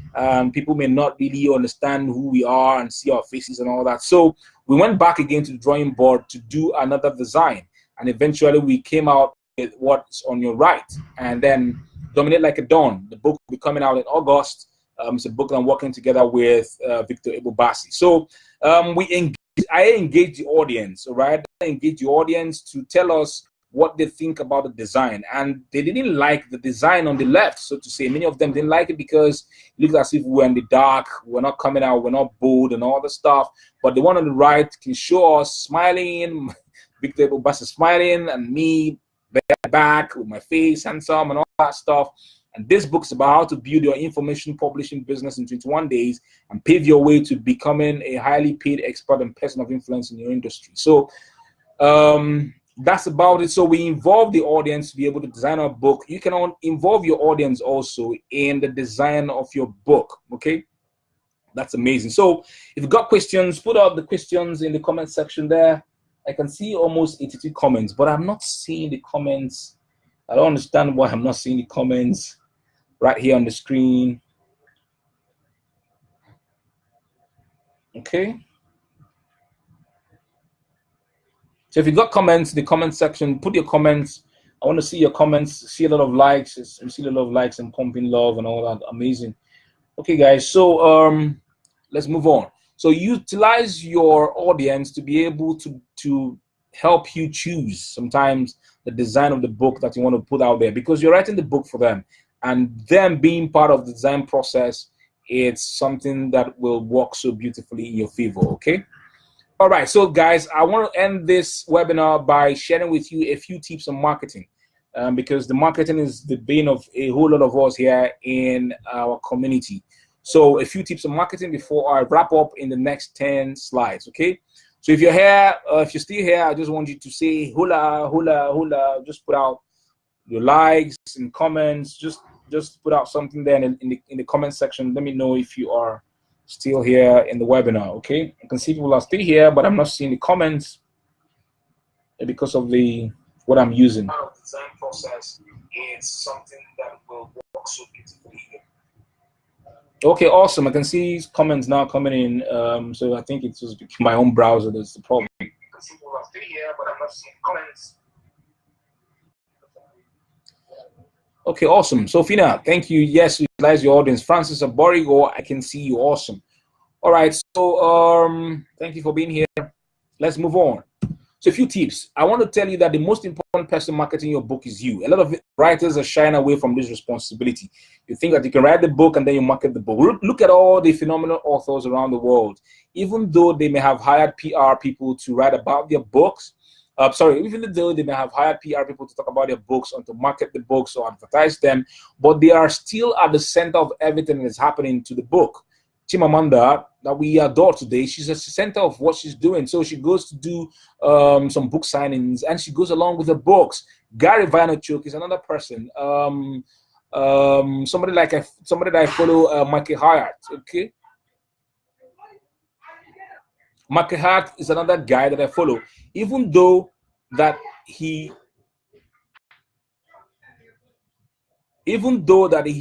People may not really understand who we are and see our faces and all that. So we went back again to the drawing board to do another design. And eventually we came out with what's on your right. And then Dominate Like a Dawn, the book will be coming out in August. It's a book that I'm working together with Victor Bassi. So I engage the audience, all right? I engage the audience to tell us what they think about the design, and they didn't like the design on the left, so to say. Many of them didn't like it because it looked as if we're in the dark, we're not coming out, we're not bold and all the stuff. But the one on the right can show us smiling, Victor Bassi smiling, and me back with my face handsome and all that stuff. And this book's about how to build your information publishing business in 21 days and pave your way to becoming a highly paid expert and person of influence in your industry. So that's about it. So we involve the audience to be able to design our book. You can involve your audience also in the design of your book. Okay, that's amazing. So if you've got questions, put out the questions in the comment section there. I can see almost 82 comments, but I'm not seeing the comments. I don't understand why I'm not seeing the comments right here on the screen. Okay. So if you got comments, the comment section, put your comments. I want to see your comments, see a lot of likes, see a lot of likes and pumping love and all that. Amazing. Okay, guys. So let's move on. So utilize your audience to be able to help you choose sometimes the design of the book that you want to put out there, because you're writing the book for them, and them being part of the design process, it's something that will work so beautifully in your favor. Okay. All right, so guys, I want to end this webinar by sharing with you a few tips on marketing, because the marketing is the bane of a whole lot of us here in our community. So a few tips on marketing before I wrap up in the next 10 slides, okay? So if you're here, if you're still here, I just want you to say hula, hula, hula. Just put out your likes and comments. Just put out something there in the comment section. Let me know if you are still here in the webinar. Okay, I can see people are still here, but I'm not seeing the comments because of what I'm using. The design process is something that will work so beautifully. Okay, awesome. I can see comments now coming in. So I think it's just my own browser that's the problem. I can see people are still here, but I'm not seeing comments. Okay, awesome. Sophina, thank you. Yes, utilize your audience. Francis Aborigo, I can see you. Awesome. All right, so thank you for being here. Let's move on. So a few tips. I want to tell you that the most important person marketing your book is you. A lot of writers are shying away from this responsibility. You think that you can write the book and then you market the book. Look at all the phenomenal authors around the world. Even though they may have hired PR people to write about their books, even though they may have hired PR people to talk about their books and to market the books or advertise them, but they are still at the center of everything that's happening to the book. Chimamanda, that we adore today, she's at the center of what she's doing. So she goes to do some book signings, and she goes along with the books. Gary Vaynerchuk is another person. Somebody that I follow, Michael Hyatt. Okay, Michael Hyatt is another guy that I follow. Even though he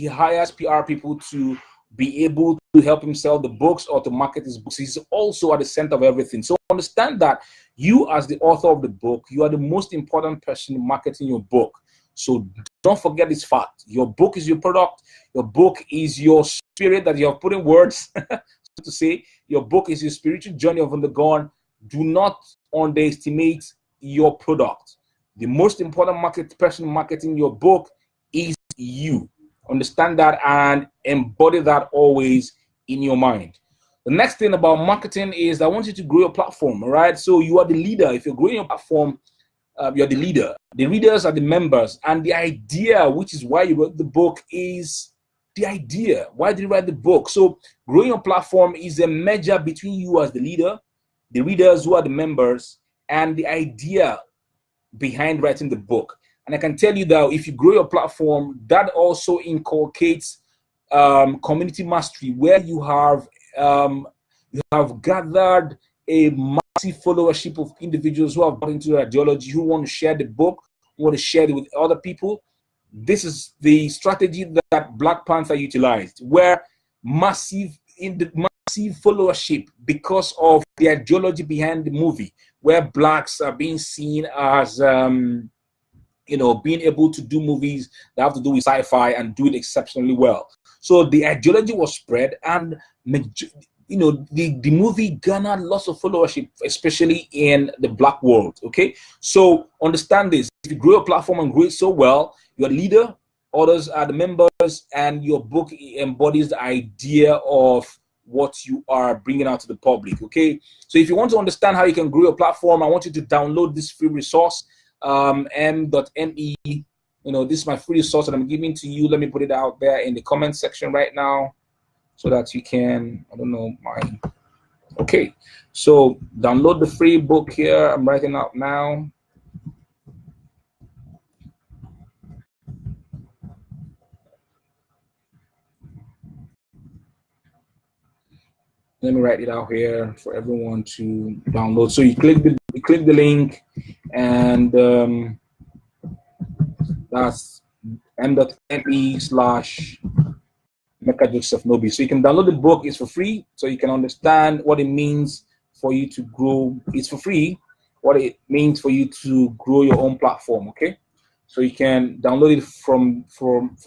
hires PR people to be able to help him sell the books or to market his books, he's also at the center of everything. So understand that you, as the author of the book, you are the most important person marketing your book. So don't forget this fact. Your book is your product. Your book is your spirit that you have put in words to say. Your book is your spiritual journey of undergone. Do not underestimate your product. The most important person marketing your book is you. Understand that and embody that always in your mind. The next thing about marketing is I want you to grow your platform, all right? So you are the leader. If you're growing your platform, you're the leader. The readers are the members. And the idea, which is why you wrote the book, is the idea. Why did you write the book? So growing your platform is a measure between you as the leader, the readers who are the members, and the idea behind writing the book. And I can tell you that if you grow your platform, that also inculcates community mastery, where you have gathered a massive followership of individuals who have bought into your ideology, who want to share the book, who want to share it with other people. This is the strategy that Black Panther utilized, where massive followership because of the ideology behind the movie, where blacks are being seen as being able to do movies that have to do with sci-fi and do it exceptionally well. So the ideology was spread, and the movie garnered lots of followership, especially in the Black world. Okay, so understand this: if you grow your platform and grow it so well, you're a leader, others are the members, and your book embodies the idea of what you are bringing out to the public. Okay, so if you want to understand how you can grow your platform, I want you to download this free resource. M.me. This is my free resource that I'm giving to you. Let me put it out there in the comment section right now so that you can, okay, so download the free book here. I'm writing out now. Let me write it out here for everyone to download. So you click the link, and that's m.me/MekaJosephNobi. So you can download the book. It's for free, so you can understand what it means for you to grow. It's for free, what it means for you to grow your own platform. Okay, so you can download it for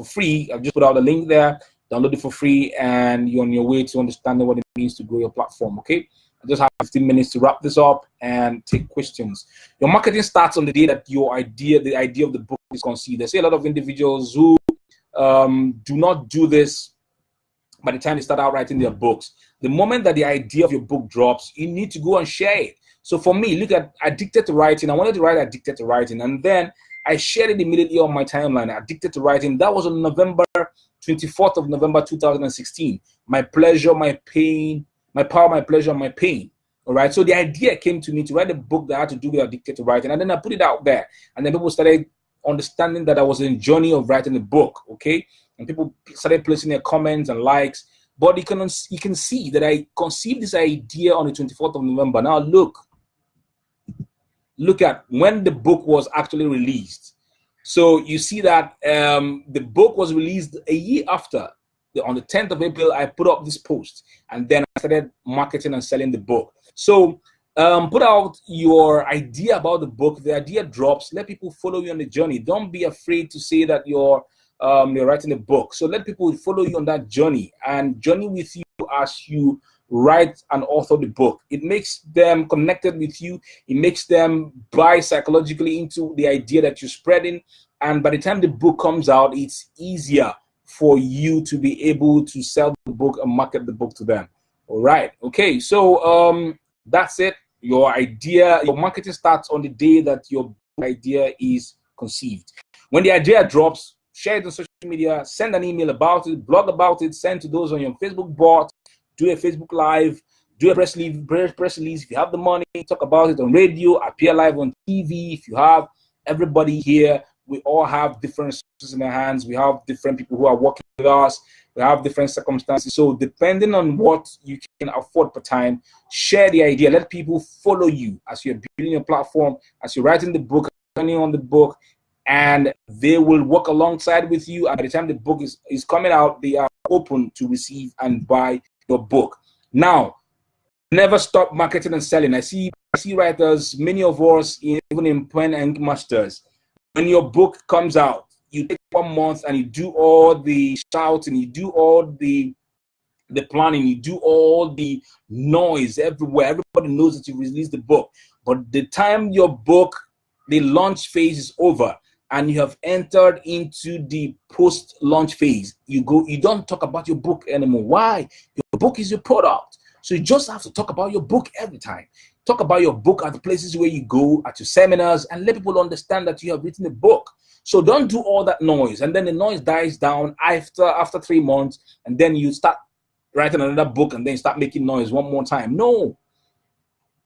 free. I've just put out a link there. Download it for free, and you're on your way to understanding what it means to grow your platform. Okay, I just have 15 minutes to wrap this up and take questions. Your marketing starts on the day that the idea of the book is conceived. There's a lot of individuals who do not do this by the time they start out writing their books. The moment that the idea of your book drops, you need to go and share it. So for me, look at Addicted to Writing. I wanted to write Addicted to Writing, and then I shared it immediately on my timeline. Addicted to Writing. That was on November 24th of November 2016. My pleasure, my pain, my power, my pleasure, my pain. All right. So the idea came to me to write a book that had to do with Addicted to Writing, and then I put it out there, and then people started understanding that I was in a journey of writing a book. Okay, and people started placing their comments and likes. But you can see that I conceived this idea on the 24th of November. Now look at when the book was actually released. So you see that the book was released a year after. On the 10th of April, I put up this post, and then I started marketing and selling the book. So put out your idea about the book. If the idea drops, let people follow you on the journey. Don't be afraid to say that you're writing a book. So let people follow you on that journey and journey with you as you write and author the book. It makes them connected with you. It makes them buy psychologically into the idea that you're spreading. And by the time the book comes out, it's easier for you to be able to sell the book and market the book to them. All right. Okay. So that's it. Your idea, your marketing starts on the day that your idea is conceived. When the idea drops, share it on social media, send an email about it, blog about it, send to those on your Facebook board, do a Facebook Live, do a press release. If you have the money, talk about it on radio, appear live on TV. If you have everybody here, we all have different resources in our hands. We have different people who are working with us. We have different circumstances. So depending on what you can afford per time, share the idea. Let people follow you as you're building your platform, as you're writing the book, turning on the book, and they will work alongside with you. And by the time the book is coming out, they are open to receive and buy your book. Now, never stop marketing and selling. I see writers, many of us, even in pen and ink masters, when your book comes out, you take 1 month and you do all the shouting, you do all the planning, you do all the noise everywhere. Everybody knows that you released the book. But the time your book, the launch phase is over, and you have entered into the post-launch phase, you don't talk about your book anymore. Why? Your book is your product. So you just have to talk about your book every time. Talk about your book at the places where you go, at your seminars, and let people understand that you have written a book. So don't do all that noise, and then the noise dies down after 3 months, and then you start writing another book, and then start making noise one more time. No.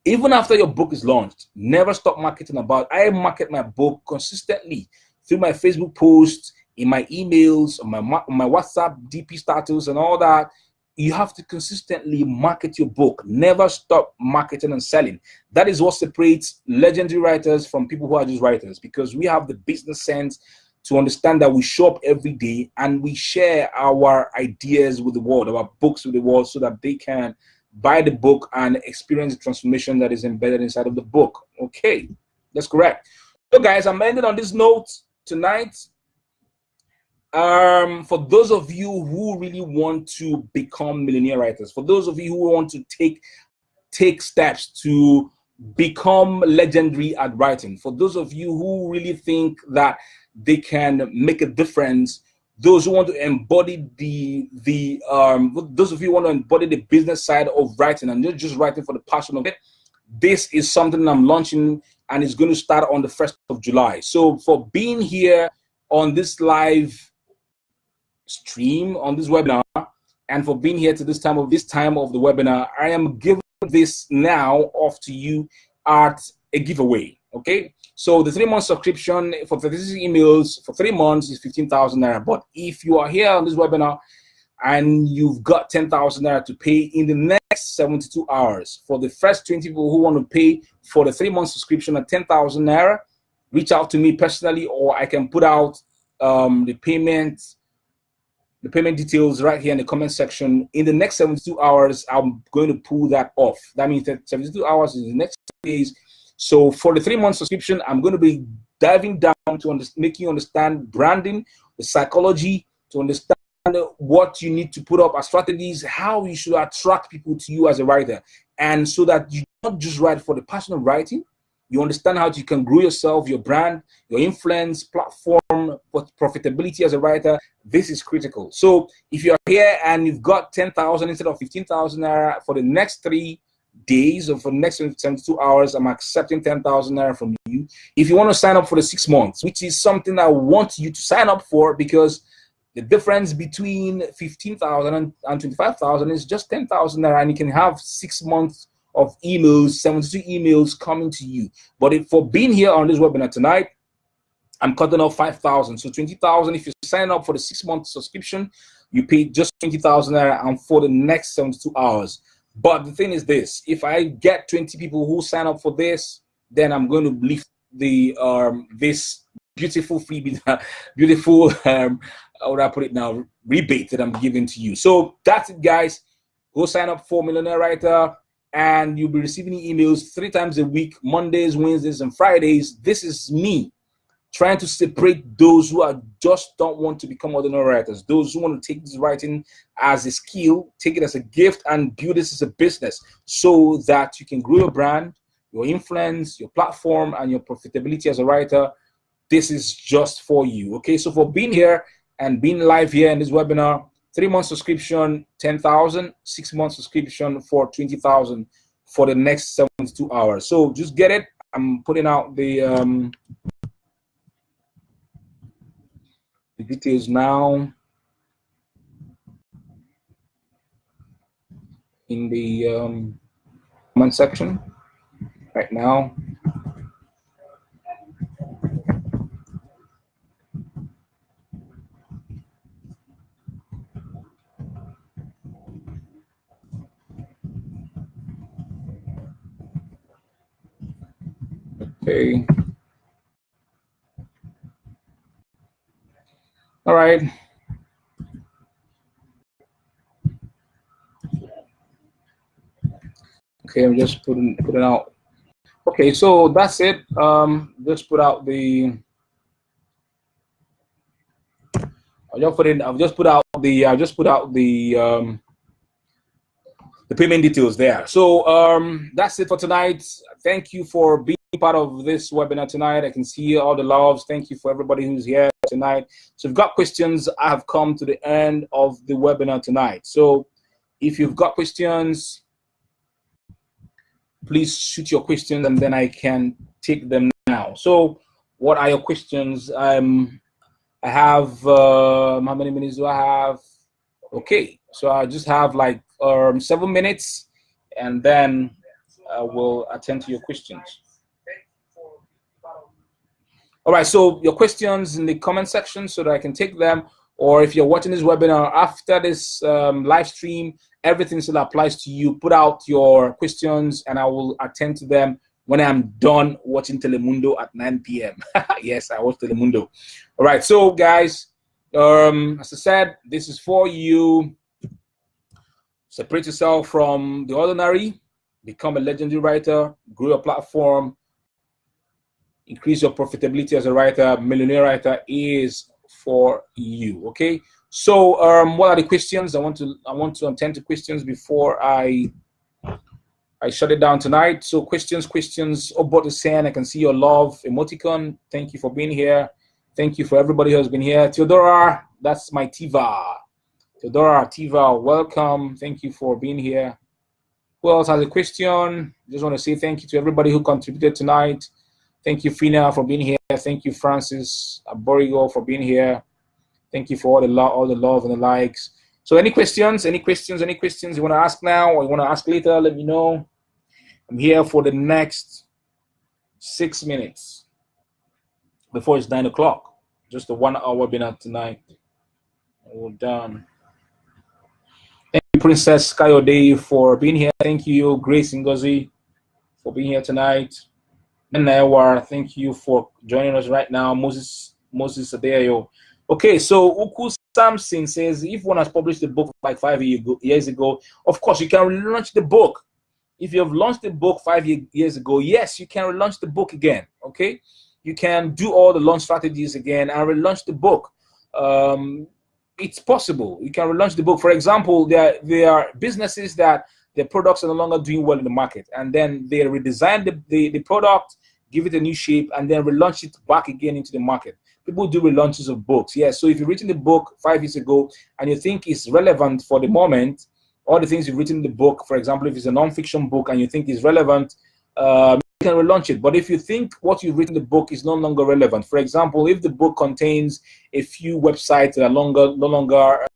Even after your book is launched, never stop marketing about. I market my book consistently through my Facebook posts, in my emails, on my WhatsApp DP status, and all that. You have to consistently market your book. Never stop marketing and selling. That is what separates legendary writers from people who are just writers, because we have the business sense to understand that we show up every day and we share our ideas with the world, our books with the world, so that they can buy the book and experience the transformation that is embedded inside of the book. Okay, that's correct. So guys, I'm ending on this note tonight. For those of you who really want to become millionaire writers, for those of you who want to take steps to become legendary at writing, for those of you who really think that they can make a difference, those who want to embody those of you who want to embody the business side of writing and not just writing for the passion of it, this is something I'm launching, and it's going to start on the 1st of July. So for being here on this live stream, on this webinar, and for being here to this time of the webinar, I am giving this now off to you at a giveaway. Okay, so the 3-month subscription for 36 emails for 3 months is 15,000 naira. But if you are here on this webinar and you've got 10,000 naira to pay in the next 72 hours. For the first 20 people who want to pay for the 3-month subscription at 10,000 naira, reach out to me personally, or I can put out the payment details right here in the comment section. In the next 72 hours, I'm going to pull that off. That means that 72 hours is the next 2 days. So for the 3-month subscription, I'm going to be diving down to make you understand branding, the psychology, to understand what you need to put up as strategies, how you should attract people to you as a writer, and so that you don't just write for the passion of writing. You understand how you can grow yourself, your brand, your influence, platform, for profitability as a writer. This is critical. So if you're here and you've got 10,000 instead of 15,000 naira for the next 3 days or for the next 72 hours, I'm accepting 10,000 naira from you. If you want to sign up for the 6 months, which is something I want you to sign up for, because the difference between 15,000 and 25,000 is just 10,000 naira, and you can have 6 months of emails, 72 emails coming to you. But for being here on this webinar tonight, I'm cutting off 5,000. So 20,000, if you sign up for the 6-month subscription, you pay just 20,000 naira and for the next 72 hours. But the thing is this, if I get 20 people who sign up for this, then I'm going to lift the this beautiful freebie, beautiful how would I put it now, rebate that I'm giving to you. So that's it, guys. Go sign up for Millionaire Writer, and you'll be receiving emails 3 times a week, Mondays, Wednesdays, and Fridays. This is me trying to separate those who just don't want to become ordinary writers, those who want to take this writing as a skill, take it as a gift, and build this as a business so that you can grow your brand, your influence, your platform, and your profitability as a writer. This is just for you. Okay, so for being here and being live here in this webinar, 3-month subscription, 10,000, 6-month subscription for 20,000 for the next 72 hours. So just get it. I'm putting out the details now in the comment section right now. Okay. All right. Okay, I'm just putting out. Okay, so that's it. Just put out the. I've just put out the payment details there. So that's it for tonight. Thank you for being part of this webinar tonight. I can see all the loves. Thank you for everybody who's here tonight. So if you've got questions, I have come to the end of the webinar tonight. So if you've got questions, please shoot your questions and then I can take them now. So what are your questions? I have, how many minutes do I have? Okay, so I just have like 7 minutes, and then I will attend to your questions. All right, so your questions in the comment section so that I can take them, or if you're watching this webinar after this live stream, everything still applies to you. Put out your questions and I will attend to them when I'm done watching Telemundo at 9 p.m. Yes, I watch Telemundo. All right, so guys, as I said, this is for you. Separate yourself from the ordinary, become a legendary writer, grow your platform, increase your profitability as a writer. Millionaire Writer is for you. Okay, so what are the questions? I want to attend to questions before I shut it down tonight. So questions. About the sand, I can see your love emoticon. Thank you for being here. Thank you for everybody who has been here. Theodora, that's my Tiva. Tiva, welcome. Thank you for being here. Who else has a question? Just want to say thank you to everybody who contributed tonight. Thank you, Fina, for being here. Thank you, Francis Aborigo, for being here. Thank you for all the love and the likes. So any questions? Any questions you want to ask now or you want to ask later, let me know. I'm here for the next 6 minutes before it's 9 o'clock. Just a 1 hour webinar tonight. And we're done. Thank you, Princess Kayode, for being here. Thank you, Grace Ngozi, for being here tonight. And Naiwar, thank you for joining us right now. Moses Adeyo. Okay, so Uku Samson says, if one has published the book like 5 years ago, of course you can relaunch the book. If you have launched the book 5 years ago, yes, you can relaunch the book again. Okay, you can do all the launch strategies again and relaunch the book. It's possible. You can relaunch the book. For example, there are businesses that their products are no longer doing well in the market, and then they redesign the product, give it a new shape, and then relaunch it back again into the market. People do relaunches of books. Yes, so if you've written the book 5 years ago and you think it's relevant for the moment, all the things you've written in the book, for example, if it's a non-fiction book and you think is relevant, you can relaunch it. But if you think what you've written in the book is no longer relevant, for example, if the book contains a few websites that are no longer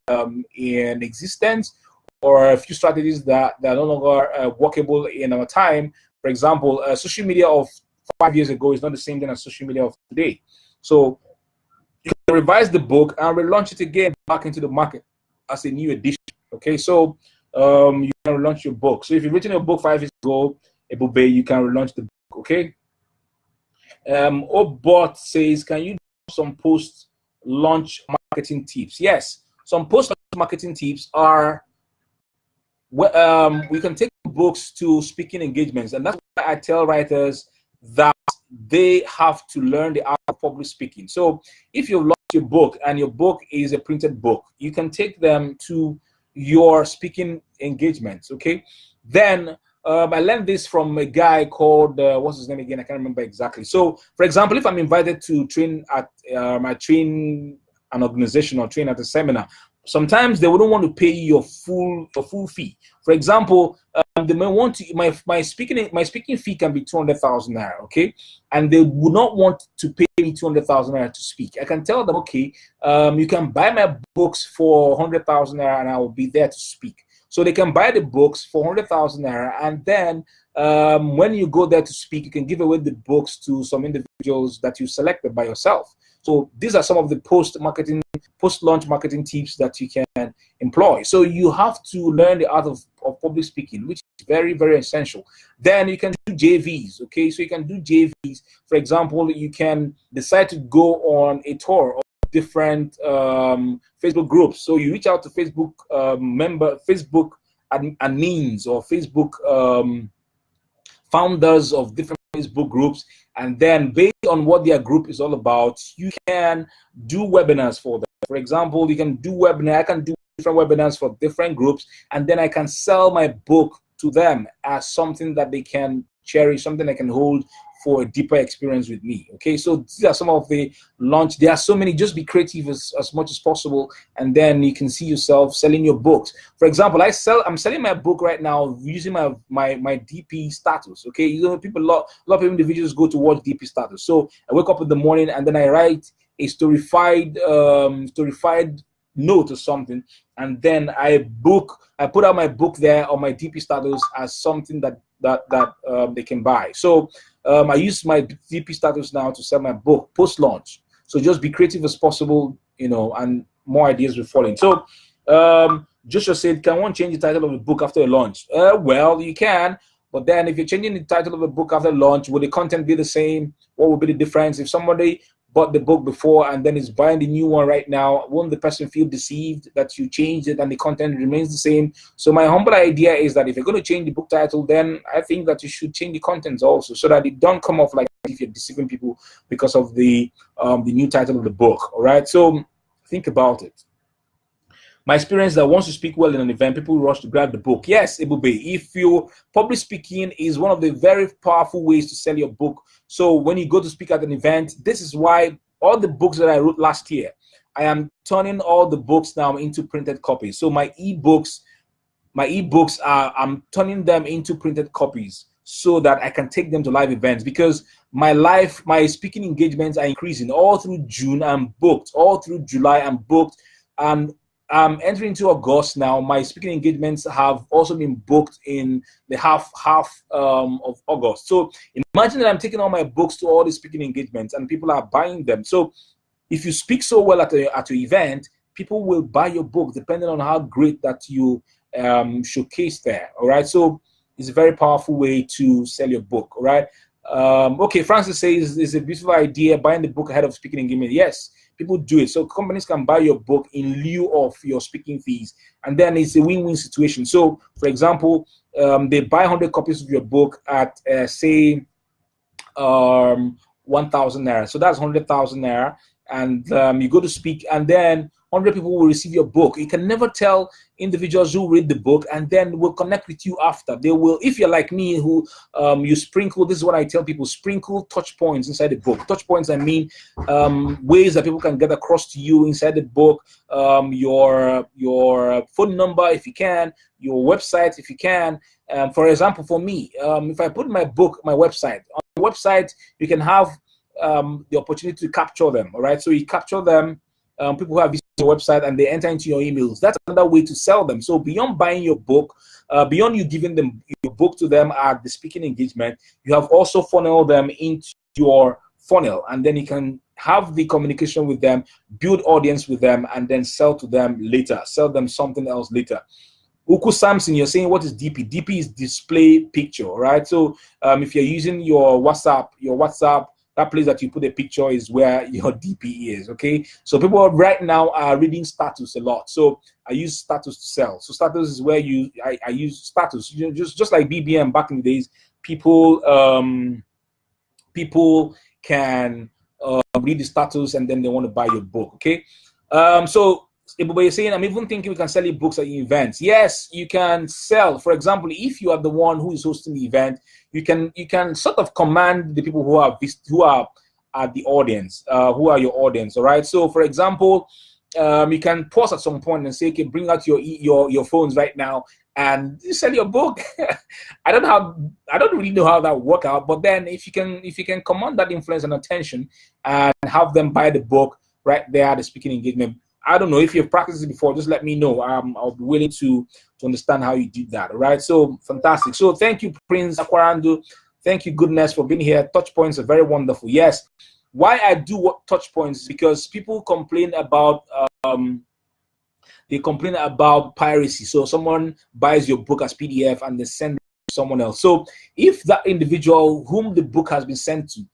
in existence, or a few strategies that are no longer workable in our time, for example, social media of 5 years ago is not the same thing as social media of today. So you can revise the book and relaunch it again back into the market as a new edition. Okay, so you can relaunch your book. So if you've written a book 5 years ago, Ebube, you can relaunch the book. Okay. Obot says, can you do some post-launch marketing tips? Yes, some post-launch marketing tips are, we can take books to speaking engagements, and that's why I tell writers that they have to learn the art of public speaking. So if you've launched your book and your book is a printed book, you can take them to your speaking engagements. Okay, then I learned this from a guy called what's his name again? I can't remember exactly. So for example, if I'm invited to train at train an organization or train at a seminar, sometimes they wouldn't want to pay you your full fee. For example, they may want to my speaking fee can be 200,000 naira, okay, and they would not want to pay me 200,000 naira to speak. I can tell them, okay, you can buy my books for 100,000 naira, and I will be there to speak. So they can buy the books for 100,000 naira, and then when you go there to speak, you can give away the books to some individuals that you selected by yourself. So these are some of the post-launch marketing tips that you can employ. So you have to learn the art of public speaking, which is very, very essential. Then you can do JVs, okay? So you can do JVs. For example, you can decide to go on a tour of different Facebook groups. So you reach out to Facebook Facebook admins or Facebook founders of different Facebook groups, and then based on what their group is all about, you can do webinars for them. For example, you can do webinar. I can do different webinars for different groups, and then I can sell my book to them as something that they can cherish, something they can hold for a deeper experience with me. Okay, so these are some of the launch. There are so many. Just be creative as much as possible, and then you can see yourself selling your books. For example, I'm selling my book right now using my DP status. Okay, you know, a lot of individuals go to watch DP status. So I wake up in the morning and then I write a storified note or something, and then I put out my book there on my DP status as something that they can buy. So I use my DP status now to sell my book post-launch. So just be creative as possible, you know, and more ideas will fall in. So Joshua said, can one change the title of the book after a launch? Well, you can, but then if you're changing the title of the book after launch, will the content be the same? What would be the difference? If somebody bought the book before and then is buying the new one right now, won't the person feel deceived that you changed it and the content remains the same? So my humble idea is that if you're going to change the book title, then I think that you should change the contents also, so that it don't come off like if you're deceiving people because of the new title of the book. All right, so think about it. My experience that once you speak well in an event, people rush to grab the book. Yes, it will be. If you public speaking is one of the very powerful ways to sell your book. So when you go to speak at an event, this is why all the books that I wrote last year, I am turning all the books now into printed copies. So my ebooks are, I'm turning them into printed copies so that I can take them to live events, because my speaking engagements are increasing. All through June, I'm booked. All through July, I'm booked. And I'm entering into August now. My speaking engagements have also been booked in the half of August. So imagine that I'm taking all my books to all the speaking engagements and people are buying them. So if you speak so well at your event, people will buy your book depending on how great that you showcased there. All right, so it's a very powerful way to sell your book. All right. Okay, Francis says it's a beautiful idea, buying the book ahead of speaking engagement. Yes, people do it. So companies can buy your book in lieu of your speaking fees, and then it's a win-win situation. So, for example, they buy 100 copies of your book at say 1,000 naira. So that's 100,000 naira, and you go to speak, and then 100 people will receive your book. You can never tell individuals who read the book and then will connect with you after. They will, if you're like me, who you sprinkle, this is what I tell people, sprinkle touch points inside the book. Touch points, I mean ways that people can get across to you inside the book, your phone number if you can, your website if you can. For example, for me, if I put my book, my website, on the website, you can have the opportunity to capture them, all right? So you capture them, people who have visited your website, and they enter into your emails. That's another way to sell them. So beyond buying your book, beyond you giving them your book to them at the speaking engagement, you have also funneled them into your funnel, and then you can have the communication with them, build audience with them, and then sell to them later, sell them something else later. Uku Samson, you're saying, what is DP? DP is display picture, right? So if you're using your WhatsApp, that place that you put a picture is where your DP is, okay? So people right now are reading status a lot. So I use status to sell. So status is where I use status. You know, just like BBM back in the days, people can read the status and then they want to buy your book, okay? So you're saying, I'm even thinking we can sell books at events. Yes, you can sell. For example, if you are the one who is hosting the event, you can sort of command the people who are at the audience, who are your audience. All right. So, for example, you can pause at some point and say, okay, bring out your phones right now and sell your book. I don't really know how that will work out, but then if you can command that influence and attention and have them buy the book right there at the speaking engagement. I don't know if you've practiced it before. Just let me know. I'll be willing to understand how you do that. All right. So fantastic. So thank you, Prince Aquarandu. Thank you, goodness, for being here. Touch points are very wonderful. Yes. Why I do what touch points is because people complain about piracy. So someone buys your book as PDF and they send it to someone else. So if that individual whom the book has been sent to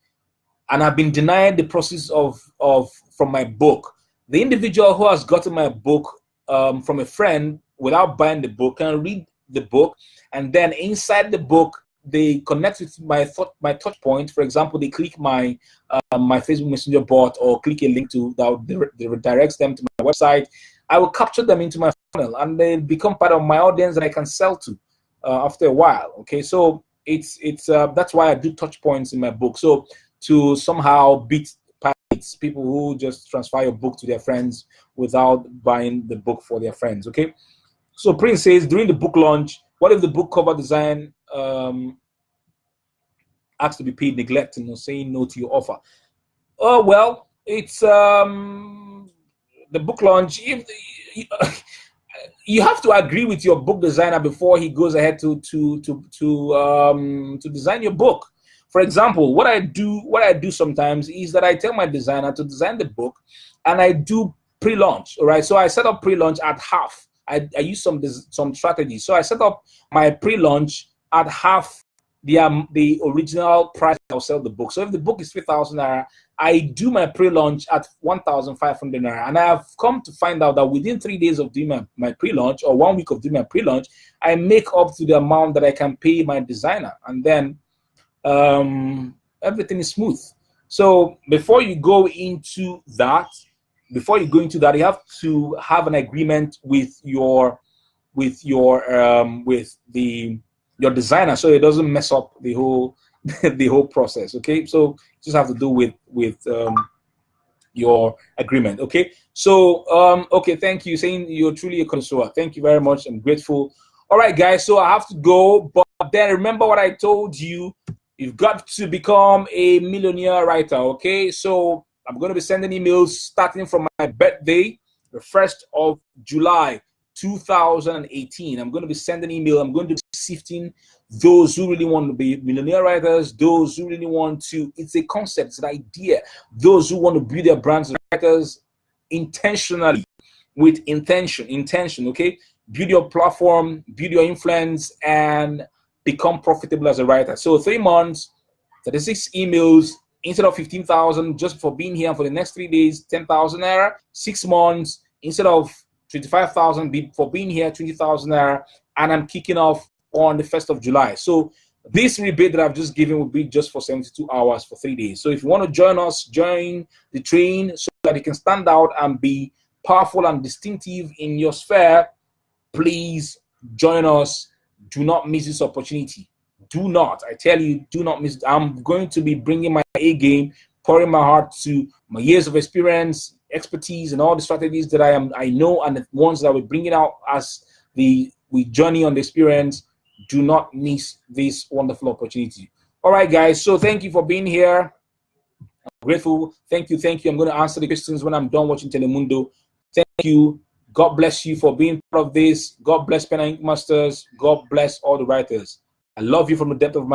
and have been denied the process from my book, the individual who has gotten my book from a friend without buying the book can read the book, and then inside the book they connect with my touch point. For example, they click my Facebook Messenger bot or click a link to that redirects them to my website. I will capture them into my funnel, and they become part of my audience that I can sell to after a while. Okay, so it's that's why I do touch points in my book. So to somehow beat people who just transfer your book to their friends without buying the book for their friends. Okay, so Prince says, during the book launch, what if the book cover design asks to be paid, neglecting or saying no to your offer? Oh well, it's the book launch. If you have to agree with your book designer before he goes ahead to design your book. For example, what I do sometimes is that I tell my designer to design the book, and I do pre-launch. All right, so I set up pre-launch at half. I use some strategies. So I set up my pre-launch at half the original price I'll sell the book. So if the book is 3,000 naira, I do my pre-launch at 1,500 naira, and I have come to find out that within 3 days of doing my pre-launch, or 1 week of doing my pre-launch, I make up to the amount that I can pay my designer, and then everything is smooth. So before you go into that, you have to have an agreement with your designer, so it doesn't mess up the whole the whole process. Okay, so you just have to do with your agreement. Okay, so okay, thank you, saying you're truly a connoisseur. Thank you very much. I'm grateful. All right, guys, so I have to go, but then remember what I told you. You've got to become a millionaire writer, okay? So I'm going to be sending emails starting from my birthday, the 1st of July, 2018. I'm going to be sending email. I'm going to be sifting those who really want to be millionaire writers, those who really want to, it's a concept, it's an idea, those who want to build their brands as writers intentionally, with intention, okay? build your platform, build your influence, and become profitable as a writer. So 3 months, 36 emails, instead of 15,000 just for being here for the next 3 days, 10,000 naira. 6 months, instead of 25,000 for being here, 20,000 naira. And I'm kicking off on the 1st of July. So this rebate that I've just given will be just for 72 hours for 3 days. So if you want to join us, join the train so that you can stand out and be powerful and distinctive in your sphere, please join us. Do not miss this opportunity. Do not. I tell you, do not miss it. I'm going to be bringing my A game, pouring my heart to my years of experience, expertise, and all the strategies that I know, and the ones that we're bringing out as we journey on the experience. Do not miss this wonderful opportunity. All right, guys. So thank you for being here. I'm grateful. Thank you. Thank you. I'm going to answer the questions when I'm done watching Telemundo. Thank you. God bless you for being part of this. God bless Pen and Ink Masters. God bless all the writers. I love you from the depth of my